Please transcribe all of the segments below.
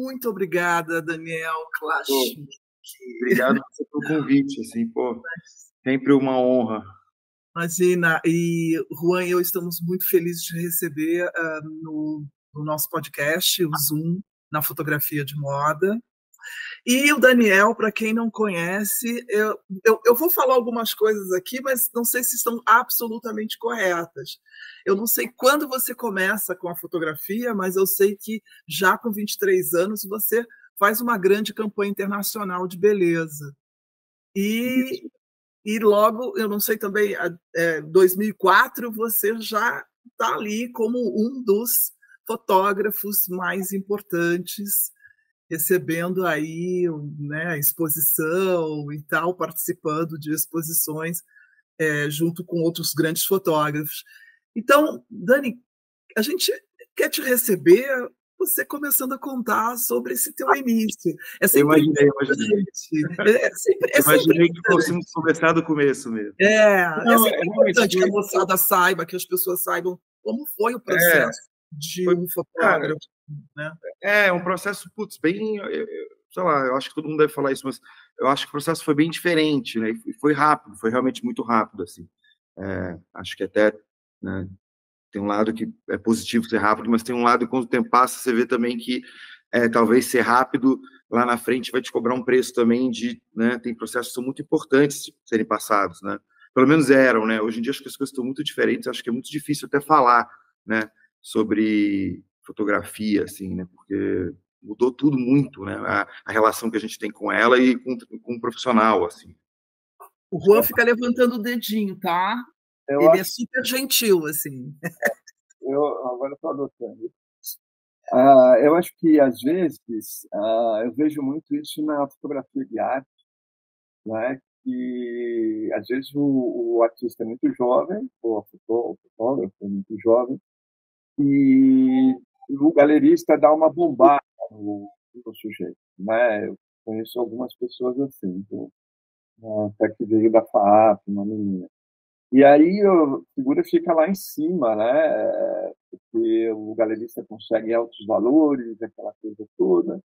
muito obrigada, Daniel Klashnik. Obrigado pelo convite, assim, pô, sempre uma honra. Imagina, e Juan e eu estamos muito felizes de receber no nosso podcast, o Zoom, na fotografia de moda. E o Daniel, para quem não conhece, eu vou falar algumas coisas aqui, mas não sei se estão absolutamente corretas. Eu não sei quando você começa com a fotografia, mas eu sei que já com 23 anos você faz uma grande campanha internacional de beleza. E logo, eu não sei também, 2004, você já está ali como um dos fotógrafos mais importantes, recebendo aí, né, exposição e tal, participando de exposições junto com outros grandes fotógrafos. Então, Dani, a gente quer te receber você começando a contar sobre esse teu início. Imaginei. Imaginei que fôssemos conversar do começo mesmo. É importante que a moçada saiba, que as pessoas saibam como foi o processo de um fotógrafo. Né? É um processo, bem... sei lá, eu acho que todo mundo deve falar isso, mas eu acho que o processo foi bem diferente, né? E foi rápido, foi realmente muito rápido, assim. Acho que até... né, tem um lado que é positivo ser rápido, mas tem um lado que, quando o tempo passa, você vê também que talvez ser rápido lá na frente vai te cobrar um preço também de... né, tem processos que são muito importantes de serem passados, né? Pelo menos eram, né? Hoje em dia acho que as coisas estão muito diferentes, acho que é muito difícil até falar, né, sobre fotografia, assim, né? Porque mudou tudo muito, né? A relação que a gente tem com ela e com um profissional, assim. O Juan fica levantando o dedinho, tá? Ele é super gentil, assim. Agora estou adotando. Eu acho que, às vezes, eu vejo muito isso na fotografia de arte, né? Que, às vezes, o artista é muito jovem, ou o fotógrafo é muito jovem, e o galerista dá uma bombada no sujeito, né? Eu conheço algumas pessoas assim, até que veio da FAAP, uma menina. E aí a figura fica lá em cima, né? Porque o galerista consegue altos valores, aquela coisa toda.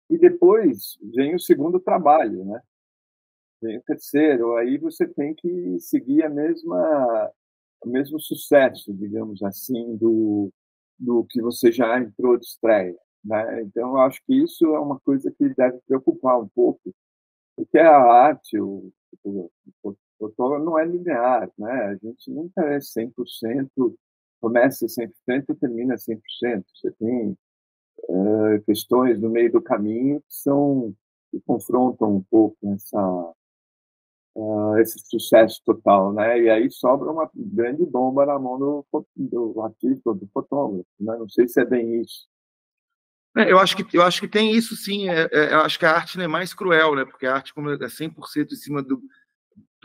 E depois vem o segundo trabalho, né? Vem o terceiro. Aí você tem que seguir o mesmo sucesso, digamos assim, do que você já entrou de estreia, né? Então, eu acho que isso é uma coisa que deve preocupar um pouco, porque a arte, o fotógrafo não é linear, né? A gente nunca é 100%, começa 100% e termina 100%. Você tem questões no meio do caminho que confrontam um pouco esse sucesso total, né? E aí sobra uma grande bomba na mão do artista, do fotógrafo, né? Não sei se é bem isso. Eu acho que tem isso, sim. Eu acho que a arte é mais cruel, né? Porque a arte, como é 100% em cima do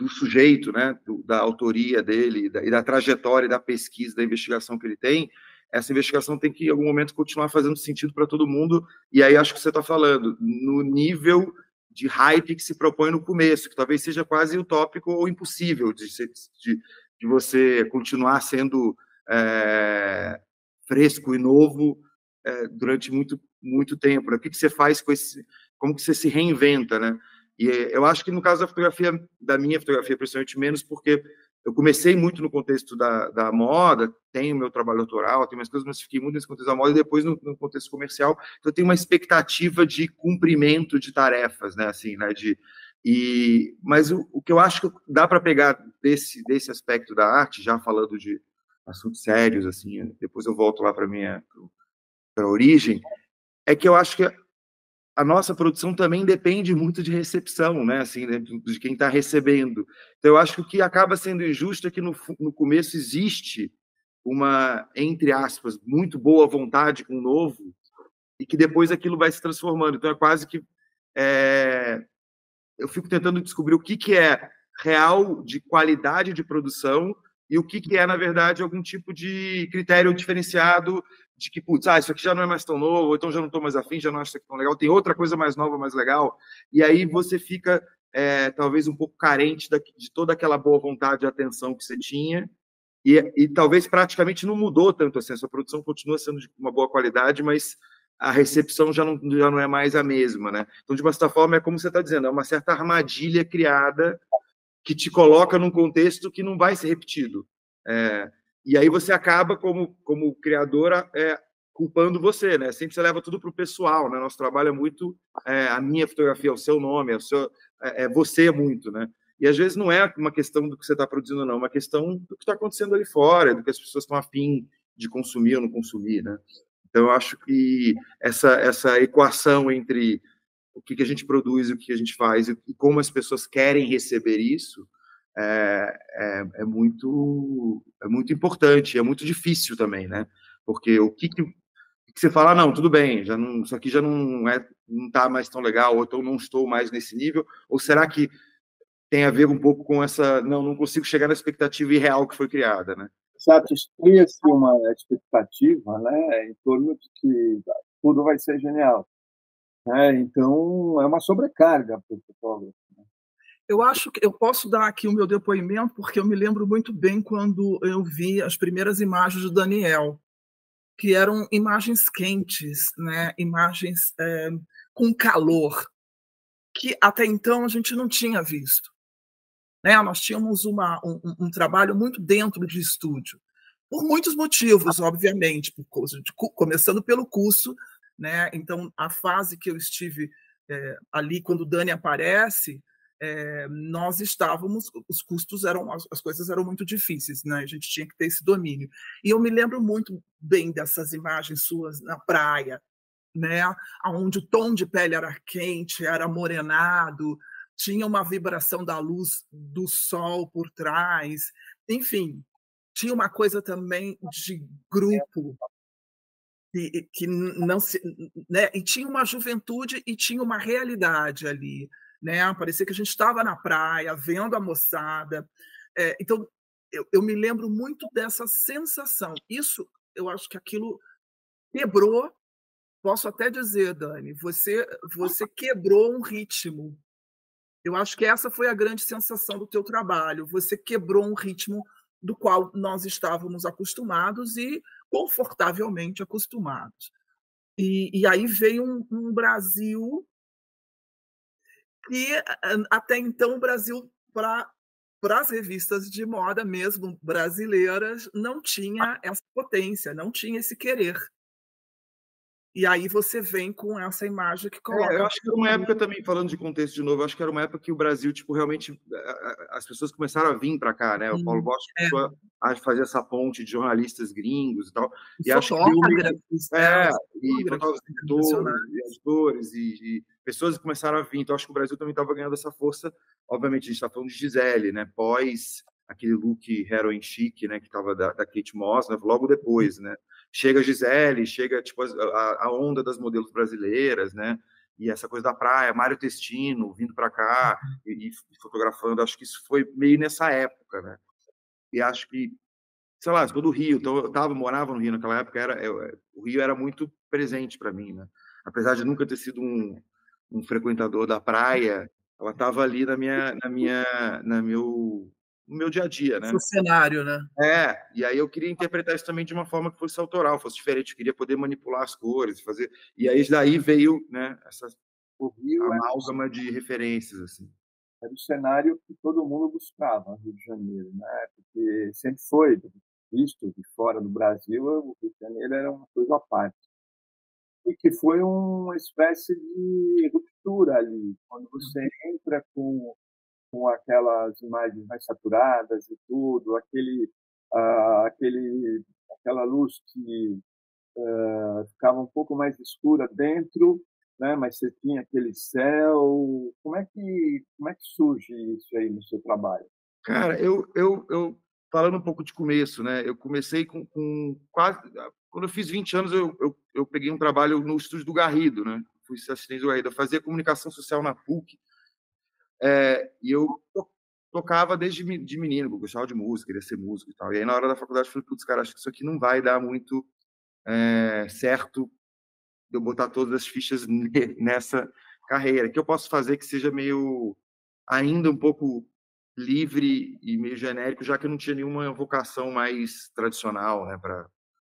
sujeito, né? Da autoria dele e da trajetória, da pesquisa, da investigação que ele tem, essa investigação tem que, em algum momento, continuar fazendo sentido para todo mundo. E aí acho que você está falando no nível de hype que se propõe no começo, que talvez seja quase utópico ou impossível de você continuar sendo fresco e novo durante muito tempo, né? O que você faz com esse... Como que você se reinventa, né? E eu acho que, no caso da minha fotografia, principalmente menos, porque eu comecei muito no contexto da moda, tenho meu trabalho autoral, tenho minhas coisas, mas fiquei muito nesse contexto da moda e depois no contexto comercial. Então, eu tenho uma expectativa de cumprimento de tarefas, né? Assim, né? Mas o que eu acho que dá para pegar desse aspecto da arte, já falando de assuntos sérios, assim, depois eu volto lá para a origem, é que eu acho que a nossa produção também depende muito de recepção, né? Assim, né? De quem está recebendo. Então, eu acho que o que acaba sendo injusto é que no começo existe uma, entre aspas, muito boa vontade com o novo e que depois aquilo vai se transformando. Então, é quase que... eu fico tentando descobrir o que é real de qualidade de produção e o que é, na verdade, algum tipo de critério diferenciado de que, putz, isso aqui já não é mais tão novo, ou então já não estou mais afim, já não acho isso aqui tão legal, tem outra coisa mais nova, mais legal, e aí você fica talvez um pouco carente de toda aquela boa vontade e atenção que você tinha, e talvez praticamente não mudou tanto assim, a sua produção continua sendo de uma boa qualidade, mas a recepção já não é mais a mesma, né? Então, de uma certa forma, é como você está dizendo, é uma certa armadilha criada que te coloca num contexto que não vai ser repetido. E aí você acaba, como criadora, culpando você, né? Sempre você leva tudo para o pessoal, né? Nosso trabalho é muito a minha fotografia, o seu nome, você muito, né? E às vezes não é uma questão do que você está produzindo, não, é uma questão do que está acontecendo ali fora, do que as pessoas estão afim de consumir ou não consumir, né? Então, eu acho que essa equação entre o que a gente produz e o que a gente faz e como as pessoas querem receber isso é muito importante, é muito difícil também, né? Porque o que você fala, não, tudo bem, isso aqui já não está mais tão legal, ou então não estou mais nesse nível, ou será que tem a ver um pouco com essa, não consigo chegar na expectativa irreal que foi criada, né? Exato, cria-se uma expectativa, né, em torno de que tudo vai ser genial, né? Então é uma sobrecarga para o fotógrafo. Eu acho que eu posso dar aqui o meu depoimento, porque eu me lembro muito bem quando eu vi as primeiras imagens do Daniel, que eram imagens quentes, né? Imagens com calor, que até então a gente não tinha visto. Né? Nós tínhamos um trabalho muito dentro de estúdio, por muitos motivos, obviamente, começando pelo curso, né? Então, a fase que eu estive ali, quando o Dani aparece, nós estávamos, os custos as coisas eram muito difíceis, né? A gente tinha que ter esse domínio. E eu me lembro muito bem dessas imagens suas na praia, né? Onde o tom de pele era quente, era morenado, tinha uma vibração da luz do sol por trás, enfim, tinha uma coisa também de grupo que não se, né? E tinha uma juventude e tinha uma realidade ali, né? Parecia que a gente estava na praia vendo a moçada. Então eu me lembro muito dessa sensação. Isso, eu acho que aquilo quebrou. Posso até dizer, Dani, você quebrou um ritmo. Eu acho que essa foi a grande sensação do teu trabalho. Você quebrou um ritmo do qual nós estávamos acostumados e confortavelmente acostumados. E aí veio um Brasil que, até então, o Brasil, para as revistas de moda mesmo brasileiras, não tinha essa potência, não tinha esse querer. E aí você vem com essa imagem que coloca. Eu acho que era uma época também, falando de contexto de novo, acho que era uma época que o Brasil, tipo, realmente, as pessoas começaram a vir para cá, né? O Paulo Bosch começou a fazer essa ponte de jornalistas gringos e tal. E acho que deu Fotógrafos, e fotógrafos, editores e pessoas que começaram a vir. Então, acho que o Brasil também estava ganhando essa força. Obviamente, a gente está falando de Gisele, né? Pós aquele look heroin chic, né? Que estava da Kate Moss, né? Logo depois, né? Chega a Gisele, chega tipo, a onda das modelos brasileiras, né? E essa coisa da praia, Mário Testino vindo para cá e fotografando. Acho que isso foi meio nessa época, né? E acho que, sei lá, sou do Rio, então eu morava no Rio naquela época, o Rio era muito presente para mim, né? Apesar de nunca ter sido um frequentador da praia, ela estava ali no meu dia a dia, né? O cenário, né? E aí eu queria interpretar isso também de uma forma que fosse autoral, fosse diferente, eu queria poder manipular as cores, fazer. E aí daí veio, né, essa amálgama de referências, assim. Era o cenário que todo mundo buscava no Rio de Janeiro, né? Porque sempre foi visto de fora do Brasil, o Rio de Janeiro era uma coisa à parte. E que foi uma espécie de ruptura ali, quando você entra com aquelas imagens mais saturadas e tudo, aquela luz que ficava um pouco mais escura dentro, né? Mas você tinha aquele céu. Como é que surge isso aí no seu trabalho? Cara, eu falando um pouco de começo, né? Eu comecei com quase quando eu fiz 20 anos, eu peguei um trabalho no estúdio do Garrido, né? Fui assistente do Garrido, eu fazia comunicação social na PUC. E eu tocava desde de menino, eu gostava de música, queria ser músico e tal. E aí, na hora da faculdade, eu falei, putz, cara, acho que isso aqui não vai dar muito certo de eu botar todas as fichas nessa carreira. O que eu posso fazer que seja meio, ainda um pouco livre e meio genérico, já que eu não tinha nenhuma vocação mais tradicional, né, para,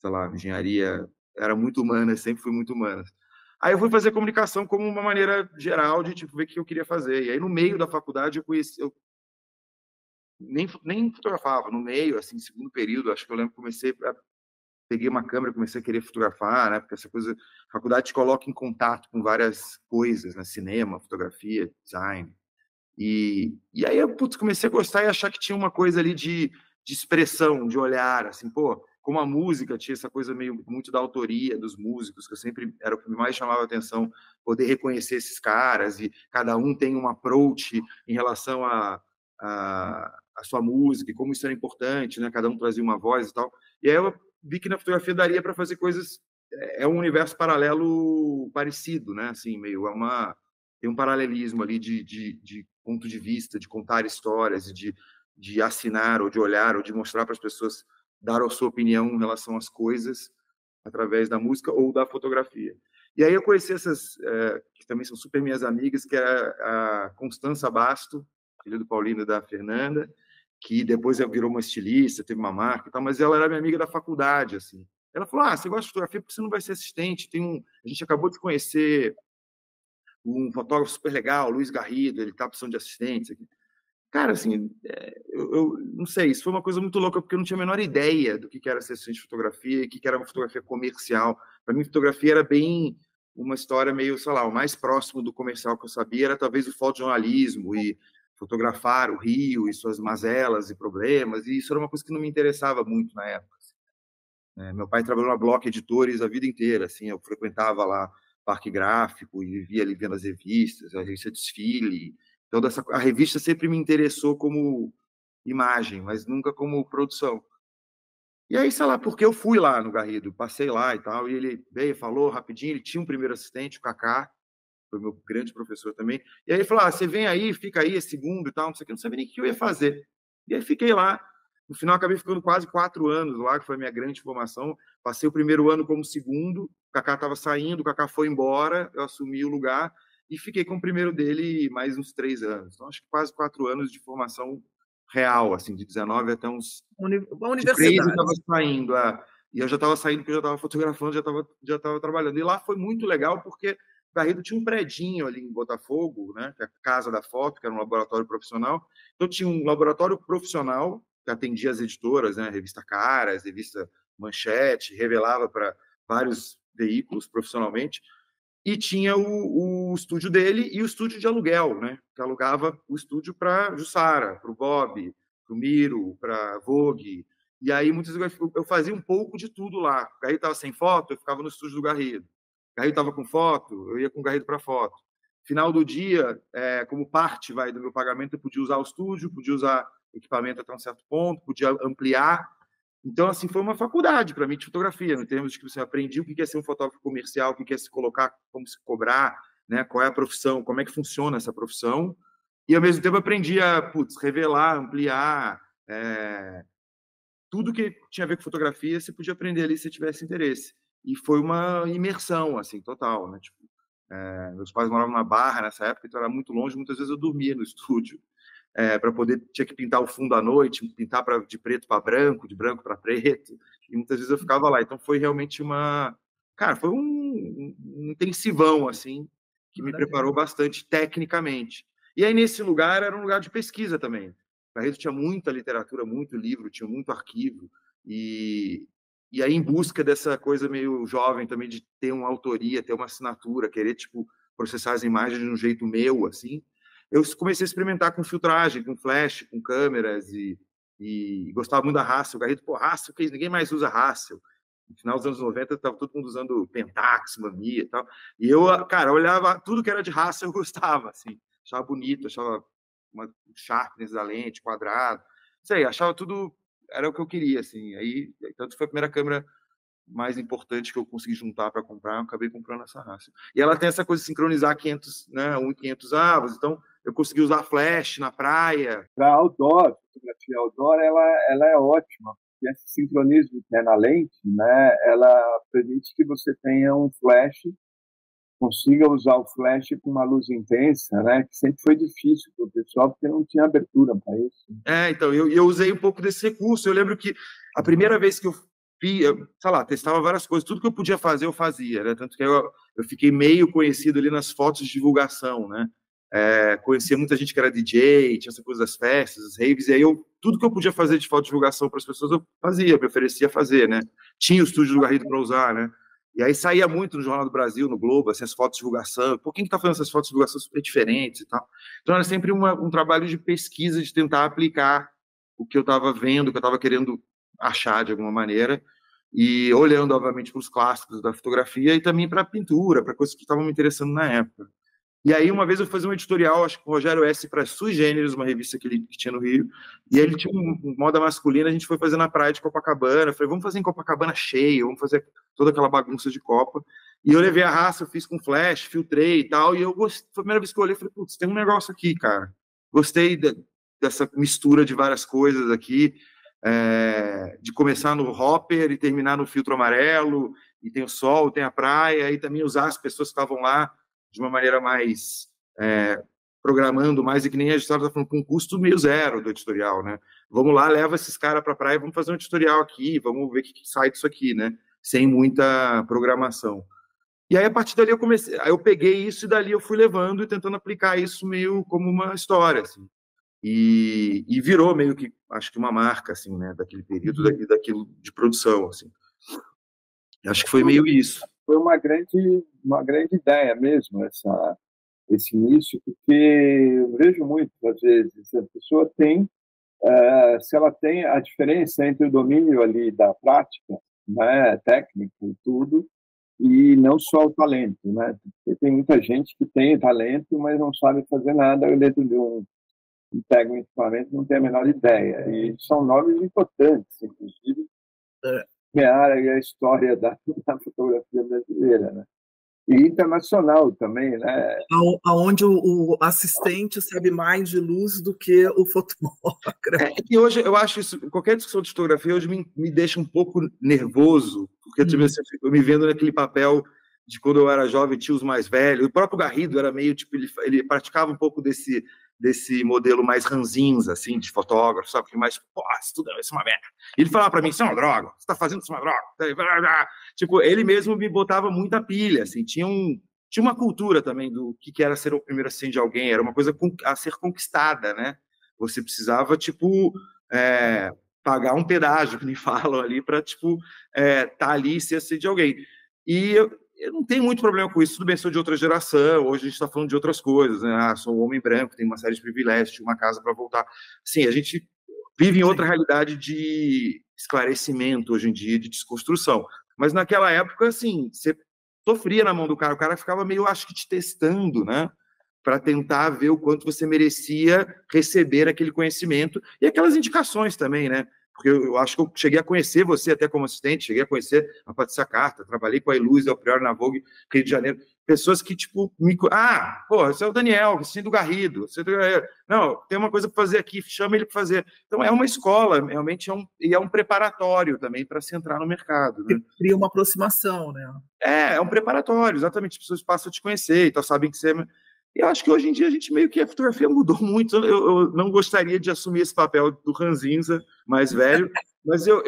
sei lá, engenharia era muito humana, sempre fui muito humana. Aí eu fui fazer comunicação como uma maneira geral de tipo ver o que eu queria fazer. E aí no meio da faculdade eu nem fotografava, no meio, assim, segundo período, acho que eu lembro que peguei uma câmera, comecei a querer fotografar, né? Porque essa coisa, a faculdade te coloca em contato com várias coisas, né? Cinema, fotografia, design. E aí eu comecei a gostar e achar que tinha uma coisa ali de expressão, de olhar, assim, pô, como a música tinha essa coisa meio muito da autoria dos músicos, que eu sempre era o que mais chamava a atenção, poder reconhecer esses caras e cada um tem um approach em relação a sua música e como isso era importante, né? Cada um trazia uma voz e tal. E aí eu vi que na fotografia daria para fazer coisas, é um universo paralelo parecido, né? Assim, meio tem um paralelismo ali de ponto de vista, de contar histórias, de assinar ou de olhar ou de mostrar para as pessoas, dar a sua opinião em relação às coisas através da música ou da fotografia. E aí eu conheci essas, que também são super minhas amigas, que é a Constança Basto, filha do Paulino e da Fernanda, que depois virou uma estilista, teve uma marca e tal, mas ela era minha amiga da faculdade, assim. Ela falou, você gosta de fotografia porque você não vai ser assistente, a gente acabou de conhecer um fotógrafo super legal, Luiz Garrido, ele tá precisando de assistentes aqui. Cara, assim, eu não sei, isso foi uma coisa muito louca, porque eu não tinha a menor ideia do que era ser assistente de fotografia, o que era uma fotografia comercial. Para mim, fotografia era bem uma história meio, sei lá, o mais próximo do comercial que eu sabia era talvez o fotojornalismo e fotografar o Rio e suas mazelas e problemas, e isso era uma coisa que não me interessava muito na época. Meu pai trabalhou na Block Editores a vida inteira, assim, eu frequentava lá Parque Gráfico e vivia ali vendo as revistas, a revista Desfile. Então, a revista sempre me interessou como imagem, mas nunca como produção. E aí, sei lá, porque eu fui lá no Garrido, passei lá e tal, e ele veio, falou rapidinho, ele tinha um primeiro assistente, o Kaká, foi meu grande professor também, e aí ele falou, você vem aí, fica aí, é segundo e tal, não sei o que, não sabia nem o que eu ia fazer. E aí fiquei lá, no final acabei ficando quase 4 anos lá, que foi a minha grande formação, passei o primeiro ano como segundo, o Kaká estava saindo, o Kaká foi embora, eu assumi o lugar, e fiquei com o primeiro dele mais uns 3 anos. Então, acho que quase 4 anos de formação real, assim, de 19 até uns... Uma De 3 eu universidade. estava saindo, e eu já estava saindo porque eu já estava fotografando, já estava trabalhando. E lá foi muito legal porque o Garrido tinha um predinho ali em Botafogo, né, que é a Casa da Foto, que era um laboratório profissional. Então tinha um laboratório profissional que atendia as editoras, né, revista Caras, revista Manchete, revelava para vários veículos profissionalmente. E tinha o estúdio dele e o estúdio de aluguel, né, que alugava o estúdio para Jussara, para o Bob, para o Miro, para a Vogue. E aí, muitas vezes, eu fazia um pouco de tudo lá. O Garrido estava sem foto, eu ficava no estúdio do Garrido. O Garrido estava com foto, eu ia com o Garrido para foto. Final do dia, como parte do meu pagamento, eu podia usar o estúdio, podia usar equipamento até um certo ponto, podia ampliar. Então, assim, foi uma faculdade para mim de fotografia, em termos de que você aprendi o que é ser um fotógrafo comercial, o que é se colocar, como se cobrar, né? Qual é a profissão, como é que funciona essa profissão. E, ao mesmo tempo, aprendi a revelar, ampliar, tudo que tinha a ver com fotografia, você podia aprender ali se tivesse interesse. E foi uma imersão, assim, total, né? Tipo, meus pais moravam na Barra nessa época, então era muito longe, muitas vezes eu dormia no estúdio. Para poder, tinha que pintar o fundo à noite, pintar de preto para branco, de branco para preto, e muitas vezes eu ficava lá. Então foi realmente foi um intensivão, assim, que me preparou bastante tecnicamente. E aí nesse lugar era um lugar de pesquisa também. O Barreto tinha muita literatura, muito livro, tinha muito arquivo, e aí em busca dessa coisa meio jovem também de ter uma autoria, ter uma assinatura, querer, tipo, processar as imagens de um jeito meu, assim, eu comecei a experimentar com filtragem, com flash, com câmeras e gostava muito da Hassel. O Garrido, Hassel, que ninguém mais usa Hassel. No final dos anos 90, estava todo mundo usando Pentax, Mamiya e tal. E eu, cara, olhava tudo que era de Hassel, eu gostava, assim. Achava bonito, achava uma sharpness da lente, quadrado. Não sei, achava tudo... Era o que eu queria, assim. Aí, tanto foi a primeira câmera mais importante que eu consegui juntar para comprar, eu acabei comprando essa Hassel. E ela tem essa coisa de sincronizar 500, né, 1.500 avos, então eu consegui usar flash na praia. Para outdoor, fotografia outdoor, ela é ótima. E esse sincronismo que é na lente, né, ela permite que você tenha um flash, consiga usar o flash com uma luz intensa, né, que sempre foi difícil para o pessoal, porque não tinha abertura para isso. Então, eu usei um pouco desse recurso. Eu lembro que a primeira vez que eu sei lá, testava várias coisas, tudo que eu podia fazer, eu fazia, né? Tanto que eu fiquei meio conhecido ali nas fotos de divulgação, né? Conhecia muita gente que era DJ, tinha essa coisa das festas, das raves, e aí tudo que eu podia fazer de foto de divulgação para as pessoas, eu fazia, me oferecia a fazer, né? Tinha o estúdio do Garrido para usar, né? E aí saía muito no Jornal do Brasil, no Globo, assim, as fotos de divulgação. Por quem que tá fazendo essas fotos de divulgação super diferentes e tal? Então era sempre um trabalho de pesquisa, de tentar aplicar o que eu estava vendo, o que eu estava querendo achar de alguma maneira, e olhando, obviamente, para os clássicos da fotografia e também para a pintura, para coisas que estavam me interessando na época. E aí, uma vez eu fazia um editorial, acho que com o Rogério S. para Sui Generis, uma revista que ele tinha no Rio, e aí ele tinha um moda masculina, a gente foi fazer na praia de Copacabana, eu falei, vamos fazer em Copacabana cheio, vamos fazer toda aquela bagunça de Copa, e eu levei a raça, eu fiz com flash, filtrei e tal, e eu gostei, foi a primeira vez que eu olhei, falei, putz, tem um negócio aqui, cara, gostei dessa mistura de várias coisas aqui, de começar no hopper e terminar no filtro amarelo, e tem o sol, tem a praia, e também usar as pessoas que estavam lá de uma maneira mais programando mais, e que nem a gente estava falando, com um custo meio zero do editorial, né? Vamos lá, leva esses caras para a praia, vamos fazer um editorial aqui, vamos ver o que sai disso aqui, né? Sem muita programação. E aí, a partir dali, eu peguei isso e dali eu fui levando e tentando aplicar isso meio como uma história, assim. E virou meio que, acho que uma marca, assim, né? Daquele período, daquilo de produção, assim. Acho que foi meio isso. Foi uma grande ideia mesmo, esse início, porque eu vejo muito, às vezes, a pessoa tem, se ela tem a diferença entre o domínio ali da prática, né, técnica e tudo, e não só o talento, né? Porque tem muita gente que tem talento, mas não sabe fazer nada dentro de pega um equipamento, não tem a menor ideia. E são nomes importantes, inclusive, a história da fotografia brasileira, né? E internacional também, né? Onde o assistente sabe mais de luz do que o fotógrafo. E hoje eu acho isso, qualquer discussão de fotografia hoje me deixa um pouco nervoso, porque eu me vendo naquele papel de quando eu era jovem, tios mais velhos. O próprio Garrido era meio, tipo, ele praticava um pouco desse modelo mais ranzinza, assim, de fotógrafo, sabe? Que mais, pô, isso é uma merda. Ele falava para mim, isso é uma droga, você tá fazendo isso é uma droga. Tipo, ele mesmo me botava muita pilha, assim, tinha uma cultura também do que era ser o primeiro assistente de alguém, era uma coisa a ser conquistada, né? Você precisava, tipo, pagar um pedágio, que nem falam ali, para, tipo, tá ali e ser assistente de alguém. E eu não tenho muito problema com isso, tudo bem, sou de outra geração, hoje a gente está falando de outras coisas, né? Sou um homem branco, tenho uma série de privilégios, tinha uma casa para voltar. Sim, a gente vive em outra realidade de esclarecimento hoje em dia, de desconstrução. Mas naquela época, assim, você sofria na mão do cara, o cara ficava meio, acho que, te testando, né? Para tentar ver o quanto você merecia receber aquele conhecimento e aquelas indicações também, né? Porque eu acho que eu cheguei a conhecer você até como assistente, cheguei a conhecer a Patrícia Carta, trabalhei com a Iluz Del Prior na Vogue, Rio de Janeiro, pessoas que, tipo, você é o Daniel, você é do Garrido, não, tem uma coisa para fazer aqui, chama ele para fazer. Então, é uma escola, realmente, é um preparatório também para se entrar no mercado. Né? Cria uma aproximação, né? É um preparatório, exatamente, as pessoas passam a te conhecer e tal, sabem que você... E eu acho que hoje em dia a gente meio que a fotografia mudou muito. Eu não gostaria de assumir esse papel do ranzinza mais velho, mas eu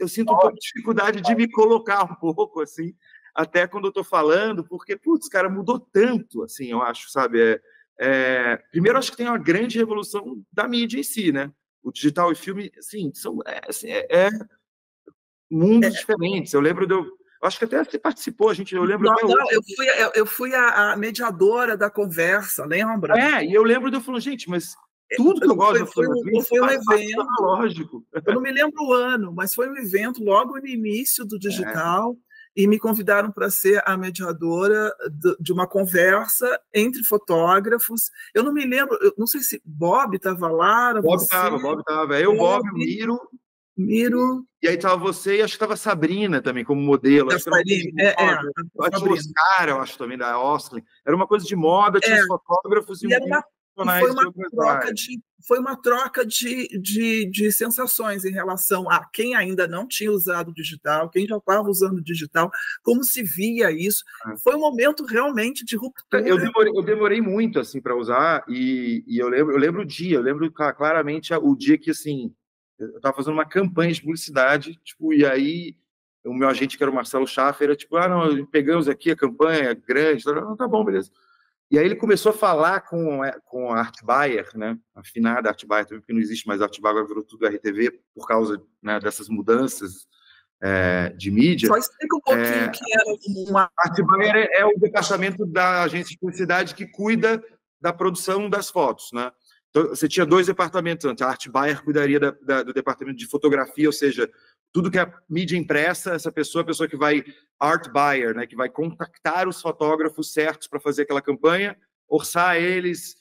sinto um pouco de dificuldade de me colocar um pouco, assim, até quando eu estou falando, porque, putz, cara, mudou tanto, assim, eu acho, sabe? Primeiro, acho que tem uma grande revolução da mídia em si, né? O digital e filme, assim, são mundos diferentes. Eu lembro acho que até você participou, eu lembro... Eu fui a mediadora da conversa, lembra? E eu lembro de eu falando, gente, mas tudo que eu gosto foi um evento, analógico. Eu não me lembro o ano, mas foi um evento logo no início do digital, e me convidaram para ser a mediadora de uma conversa entre fotógrafos. Eu não me lembro, eu não sei se Bob estava lá. Bob estava. Eu, Bob, Miro. E aí estava você e acho que estava a Sabrina também como modelo. A Oscar, eu acho também, da Oslin. Era uma coisa de moda, tinha os fotógrafos e foi uma troca de sensações em relação a quem ainda não tinha usado o digital, quem já estava usando o digital, como se via isso. Foi um momento realmente de ruptura. Eu demorei muito assim para usar e eu lembro o dia, eu lembro claramente o dia que assim Eu estava fazendo uma campanha de publicidade, tipo, e aí o meu agente, que era o Marcelo Schaffer, era tipo, não, pegamos aqui a campanha grande, não, tá bom, beleza. E aí ele começou a falar com a Art Buyer, né, a afinada Art Buyer, porque não existe mais Art Buyer, agora virou tudo RTV, por causa, né, dessas mudanças de mídia. Só explica um pouquinho que era uma... Art Buyer é o departamento da agência de publicidade que cuida da produção das fotos, né? Então, você tinha 2 departamentos antes. A Art Buyer cuidaria do departamento de fotografia, ou seja, tudo que é mídia impressa, essa pessoa, a pessoa que vai Art Buyer, né, que vai contactar os fotógrafos certos para fazer aquela campanha, orçar eles,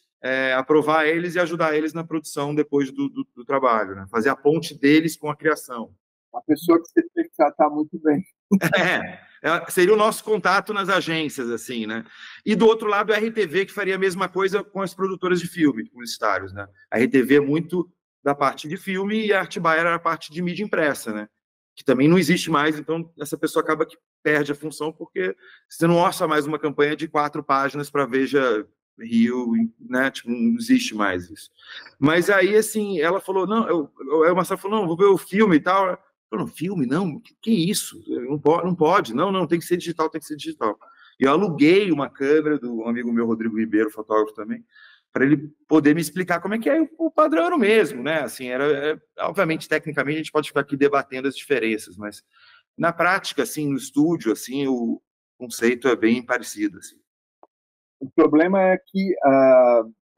aprovar eles e ajudar eles na produção depois do trabalho, né? Fazer a ponte deles com a criação. A pessoa que você tem que tratar muito bem. Seria o nosso contato nas agências, assim, né? E do outro lado, a RTV, que faria a mesma coisa com as produtoras de filme, publicitários, né? A RTV é muito da parte de filme e a Art Buyer era a parte de mídia impressa, né? Que também não existe mais, então essa pessoa acaba que perde a função, porque você não orça mais uma campanha de 4 páginas para Veja Rio, né? Tipo, não existe mais isso. Mas aí, assim, ela falou, não, o Marcelo falou, não, vou ver o filme e tal. Falei, filme? Não, que isso? Não pode, não, tem que ser digital, tem que ser digital. E eu aluguei uma câmera do amigo meu, Rodrigo Ribeiro, fotógrafo também, para ele poder me explicar como é que é. O padrão era o mesmo, né? Assim, obviamente, tecnicamente, a gente pode ficar aqui debatendo as diferenças, mas na prática, assim, no estúdio, assim, o conceito é bem parecido, assim. O problema é que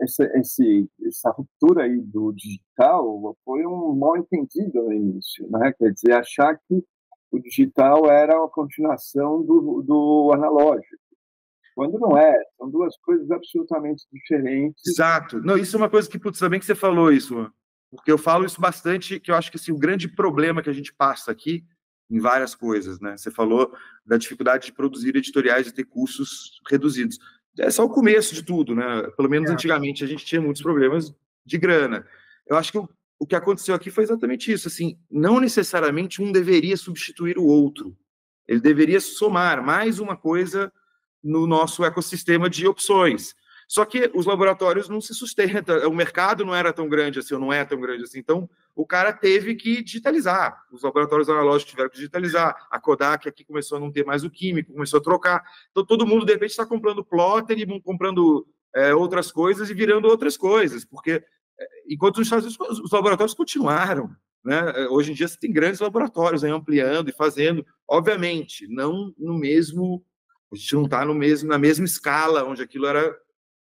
essa ruptura aí do digital foi um mal entendido no início, né? Quer dizer, achar que o digital era a continuação do analógico, quando não é. São 2 coisas absolutamente diferentes. Exato. Não, isso é uma coisa que, putz, também que você falou isso, mano. Porque eu falo isso bastante, que eu acho que assim, o grande problema que a gente passa aqui em várias coisas, né? Você falou da dificuldade de produzir editoriais e ter custos reduzidos. É só o começo de tudo, né? Pelo menos antigamente a gente tinha muitos problemas de grana. Eu acho que o que aconteceu aqui foi exatamente isso. Assim, não necessariamente um deveria substituir o outro. Ele deveria somar mais uma coisa no nosso ecossistema de opções. Só que os laboratórios não se sustentam, o mercado não era tão grande assim, ou não é tão grande assim. Então, o cara teve que digitalizar. Os laboratórios analógicos tiveram que digitalizar. A Kodak aqui começou a não ter mais o químico, começou a trocar. Então, todo mundo, de repente, está comprando plotter e comprando outras coisas e virando outras coisas. Porque, enquanto nos Estados Unidos, os laboratórios continuaram. Né? Hoje em dia, você tem grandes laboratórios aí, ampliando e fazendo. Obviamente, não no mesmo... A gente não está na mesma escala onde aquilo era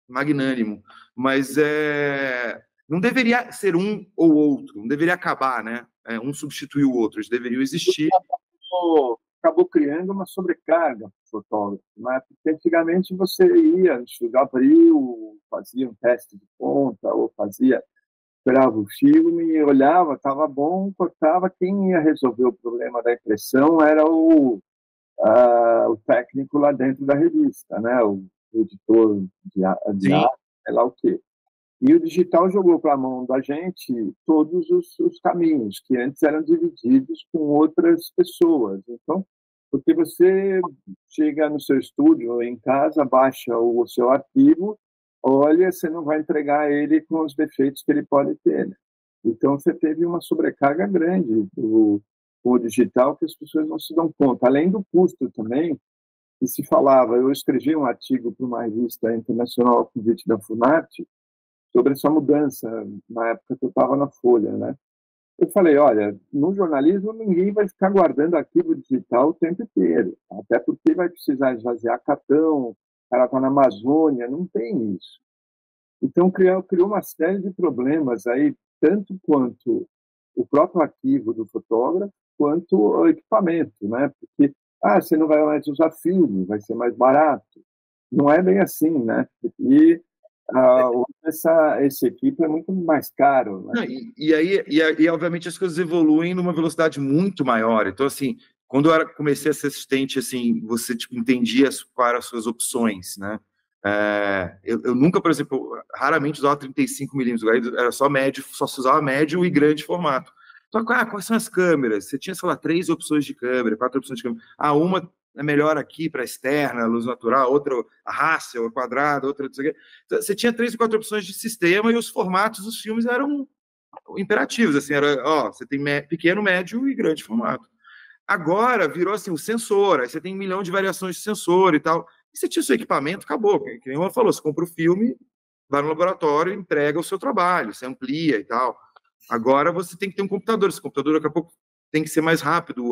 magnânimo, mas não deveria ser um ou outro, não deveria acabar, né? Um substituir o outro, eles deveriam existir. Acabou criando uma sobrecarga para o fotógrafo, né? Porque antigamente você ia estudar abril, fazia um teste de ponta, ou esperava o filme, olhava, estava bom, cortava. Quem ia resolver o problema da impressão era o técnico lá dentro da revista, né? O editor de arte, sei lá o quê. E o digital jogou para a mão da gente todos os caminhos, que antes eram divididos com outras pessoas. Então, porque você chega no seu estúdio ou em casa, baixa o seu arquivo, olha, você não vai entregar ele com os defeitos que ele pode ter. Então, você teve uma sobrecarga grande com o digital que as pessoas não se dão conta. Além do custo também, que se falava, eu escrevi um artigo para uma revista internacional, a convite da Funarte, sobre essa mudança, na época que eu estava na Folha, né? Eu falei, olha, no jornalismo ninguém vai ficar guardando arquivo digital o tempo inteiro, até porque vai precisar esvaziar cartão, o cara está na Amazônia, não tem isso. Então, criou uma série de problemas aí, tanto quanto o próprio arquivo do fotógrafo, quanto o equipamento, né? Porque, você não vai mais usar filme, vai ser mais barato. Não é bem assim, né? E esse equipe é muito mais caro, né? Não, e aí, obviamente, as coisas evoluem numa velocidade muito maior. Então, assim, quando eu comecei a ser assistente, assim, você tipo, entendia quais eram as suas opções, né? Eu nunca, por exemplo, raramente usava 35mm, era só médio, só se usava médio e grande formato. Então, quais são as câmeras? Você tinha, sei lá, 3 opções de câmera, 4 opções de câmera. Uma é melhor aqui para externa, luz natural, outra a Hassel, a quadrada, outra... Você tinha 3 ou 4 opções de sistema e os formatos dos filmes eram imperativos, assim, era, ó, você tem pequeno, médio e grande formato. Agora virou assim, o sensor, aí você tem 1 milhão de variações de sensor e tal. E você tinha o seu equipamento, acabou. Que nem uma falou, você compra o filme, vai no laboratório, entrega o seu trabalho, você amplia e tal. Agora você tem que ter um computador, esse computador daqui a pouco tem que ser mais rápido,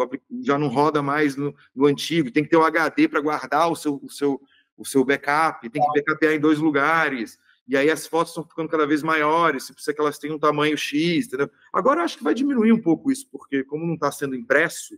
já não roda mais no antigo, tem que ter o HD para guardar o seu backup, tem que backupear em 2 lugares, e aí as fotos estão ficando cada vez maiores, se precisa que elas tenham um tamanho X, entendeu? Agora eu acho que vai diminuir um pouco isso, porque como não está sendo impresso,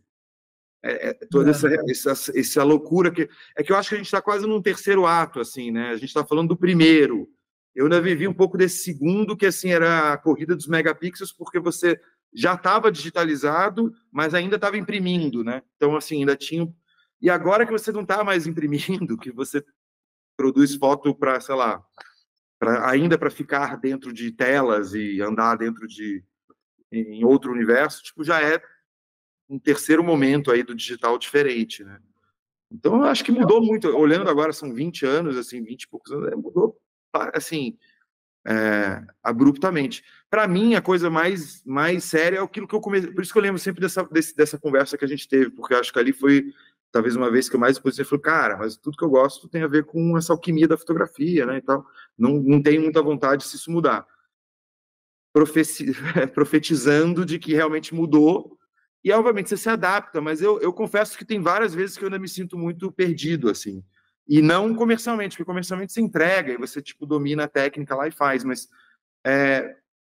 toda essa loucura que eu acho que a gente está quase num terceiro ato, assim, né? A gente está falando do primeiro. Eu ainda vivi um pouco desse segundo, que assim era a corrida dos megapixels, porque você já estava digitalizado, mas ainda estava imprimindo, né? Então, assim, ainda tinha. E agora que você não está mais imprimindo, que você produz foto para, sei lá, ainda para ficar dentro de telas e andar em outro universo, tipo, já é um terceiro momento aí do digital diferente, né? Então, eu acho que mudou muito. Olhando agora, são 20 anos, assim, 20 e poucos anos, mudou, assim, abruptamente. Para mim, a coisa mais séria é aquilo que eu comecei. Por isso que eu lembro sempre dessa conversa que a gente teve, porque eu acho que ali foi, talvez, uma vez que eu mais depois falei, cara, mas tudo que eu gosto tem a ver com essa alquimia da fotografia, né, e tal. Não tenho muita vontade se isso mudar. Profetizando de que realmente mudou. E, obviamente, você se adapta, mas eu confesso que tem várias vezes que eu ainda me sinto muito perdido, assim. E não comercialmente, porque comercialmente você entrega e você, tipo, domina a técnica lá e faz. Mas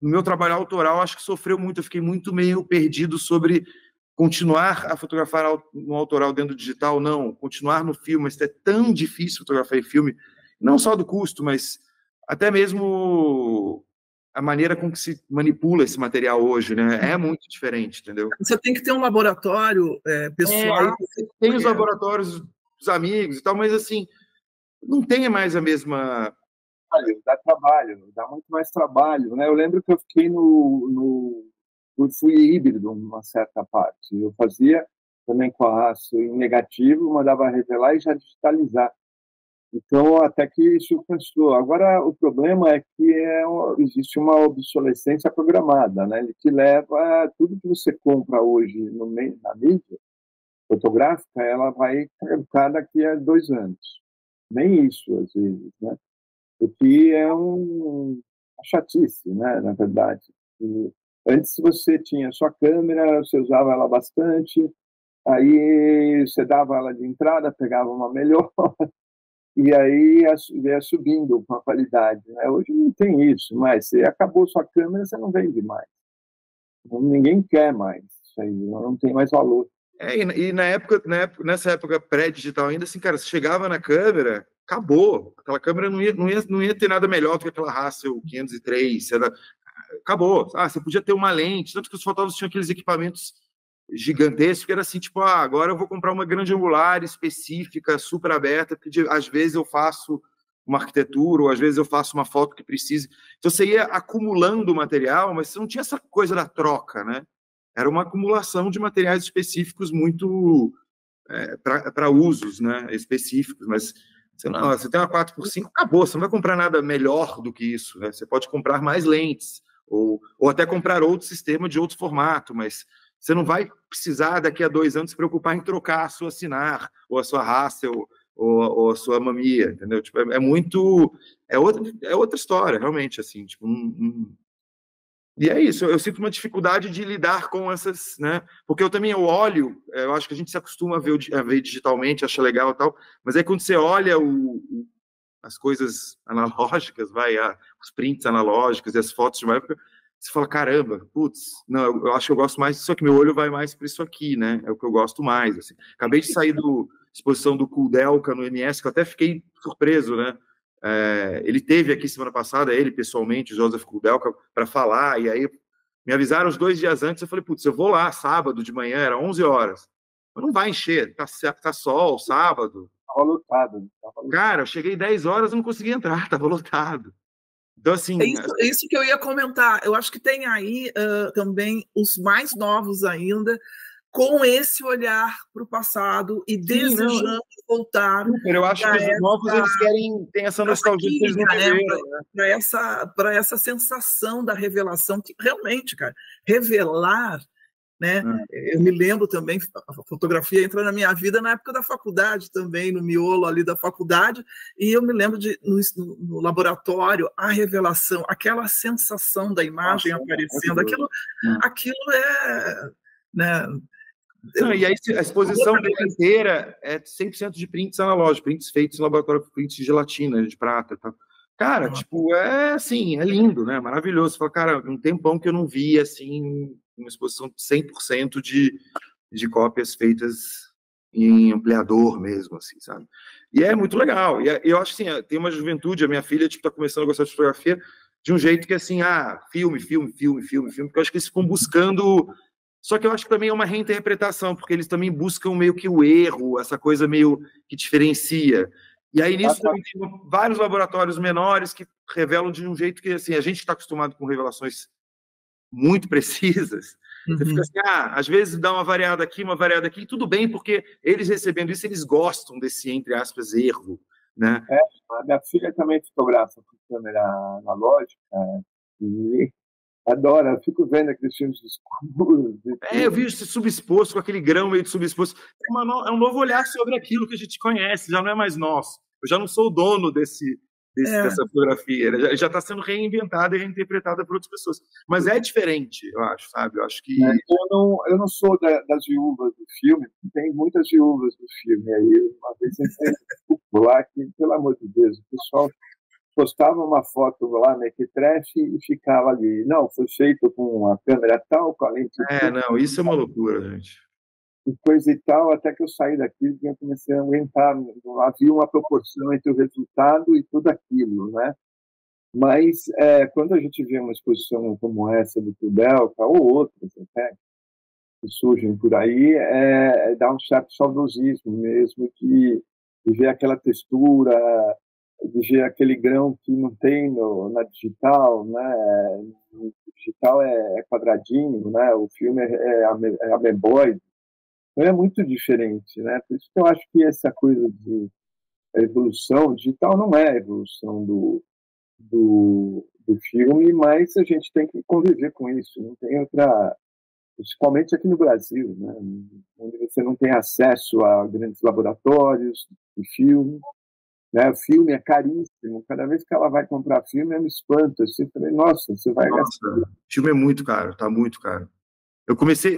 no meu trabalho autoral, acho que sofreu muito. Eu fiquei muito meio perdido sobre continuar a fotografar no autoral dentro do digital, não. Continuar no filme, mas é tão difícil fotografar em filme. Não só do custo, mas até mesmo a maneira com que se manipula esse material hoje, né? É muito diferente, entendeu? Você tem que ter um laboratório pessoal. Tem os laboratórios dos amigos e tal, mas assim, não tem mais a mesma... Dá trabalho, dá muito mais trabalho, né? Eu lembro que eu fiquei eu fui híbrido numa certa parte. Eu fazia também com a raça em negativo, mandava revelar e já digitalizar. Então, até que isso funcionou. Agora, o problema é que existe uma obsolescência programada, né? Ele te leva... Tudo que você compra hoje na mídia fotográfica, ela vai caducar daqui a 2 anos. Nem isso, às vezes, né? O que é uma chatice, né? Na verdade. E antes, você tinha sua câmera, você usava ela bastante, aí você dava ela de entrada, pegava uma melhor... E aí ia subindo com a qualidade, né? Hoje não tem isso, mas se acabou sua câmera, você não vende mais. Ninguém quer mais isso aí, não tem mais valor. E nessa época pré-digital ainda, assim, cara, você chegava na câmera, acabou. Aquela câmera não ia ter nada melhor do que aquela Hasselblad 503. Acabou. Você podia ter uma lente, tanto que os fotógrafos tinham aqueles equipamentos gigantesco, que era assim, tipo, agora eu vou comprar uma grande angular específica, super aberta, porque às vezes eu faço uma arquitetura, ou às vezes eu faço uma foto que precise. Então você ia acumulando material, mas você não tinha essa coisa da troca, né? Era uma acumulação de materiais específicos muito para usos, né, específicos, mas você tem uma 4x5, acabou, você não vai comprar nada melhor do que isso, né? Você pode comprar mais lentes, ou até comprar outro sistema de outro formato, mas você não vai precisar, daqui a 2 anos, se preocupar em trocar a sua Sinar, ou a sua Hasselblad, ou a sua Mamiya, entendeu? Tipo, é outra história, realmente, assim, tipo, E é isso, eu sinto uma dificuldade de lidar com essas, né? Porque eu olho, eu acho que a gente se acostuma a ver digitalmente, acha legal e tal, mas aí quando você olha as coisas analógicas, os prints analógicos e as fotos de uma época, você fala, caramba, putz, não, eu acho que eu gosto mais disso aqui, meu olho vai mais para isso aqui, né? É o que eu gosto mais, assim. Acabei de sair da exposição do Kudelka no MS, que eu até fiquei surpreso, né? Ele teve aqui semana passada, ele pessoalmente, Joseph Kudelka, para falar, e aí me avisaram os 2 dias antes, eu falei, putz, eu vou lá sábado de manhã, era 11 horas. Não vai encher, tá sol, sábado. Estava lotado. Cara, eu cheguei 10 horas, eu não consegui entrar, estava lotado. Então, assim, é isso que eu ia comentar. Eu acho que tem aí também os mais novos ainda com esse olhar para o passado e desejando voltar. Eu acho que os novos eles têm essa nostalgia que eles não viveram, para essa sensação da revelação, que realmente, cara, revelar, né? Eu me lembro também, a fotografia entrou na minha vida na época da faculdade também, no miolo ali da faculdade, e eu me lembro de no laboratório a revelação, aquela sensação da imagem aparecendo, aquilo é, né? E aí a exposição inteira é 100% de prints analógicos, prints feitos em laboratório, prints de gelatina, de prata, tá? Cara, tipo, é assim, é lindo, né? Maravilhoso. Você fala, cara, um tempão que eu não vi, assim, uma exposição de 100% de cópias feitas em ampliador mesmo, assim, sabe? E é muito legal. E eu acho assim, tem uma juventude, a minha filha, tipo, tá começando a gostar de fotografia de um jeito que, assim, filme, porque eu acho que eles ficam buscando... Só que eu acho que também é uma reinterpretação, porque eles também buscam meio que o erro, essa coisa meio que diferencia. E aí, nisso, também tem vários laboratórios menores que revelam de um jeito que, assim, a gente está acostumado com revelações muito precisas. Você fica assim, às vezes dá uma variada aqui, tudo bem, porque eles recebendo isso, eles gostam desse, entre aspas, erro, né? A minha filha também fotografa com câmera analógica e adora, eu fico vendo aqueles filmes escuros. Eu vi esse subexposto, com aquele grão meio de subexposto. É um novo olhar sobre aquilo que a gente conhece, já não é mais nosso. Eu já não sou o dono dessa fotografia, já está sendo reinventada e reinterpretada por outras pessoas. Mas é diferente, eu acho, sabe? Eu acho que... Eu não sou das viúvas do filme, tem muitas viúvas do filme aí. Uma vez eu lá que, pelo amor de Deus, o pessoal postava uma foto lá, mequetrefe, e ficava ali. Não, foi feito com a câmera tal, com a lente... não, isso é uma loucura, gente. E coisa e tal, até que eu saí daqui e eu comecei a aguentar. Havia uma proporção entre o resultado e tudo aquilo, né? Mas quando a gente vê uma exposição como essa do Delta, ou outras até, que surgem por aí, dá um certo saudosismo mesmo de ver aquela textura, de ver aquele grão que não tem na digital, né? No digital é quadradinho, né? O filme é ameboide. Então é muito diferente, né? Por isso que eu acho que essa coisa de evolução digital não é a evolução do filme, mas a gente tem que conviver com isso. Não tem outra, principalmente aqui no Brasil, né? Onde você não tem acesso a grandes laboratórios de filme. Né? O filme é caríssimo. Cada vez que ela vai comprar filme, ela me espanta. Você fala, nossa, você vai gastar. O filme é muito caro, tá muito caro.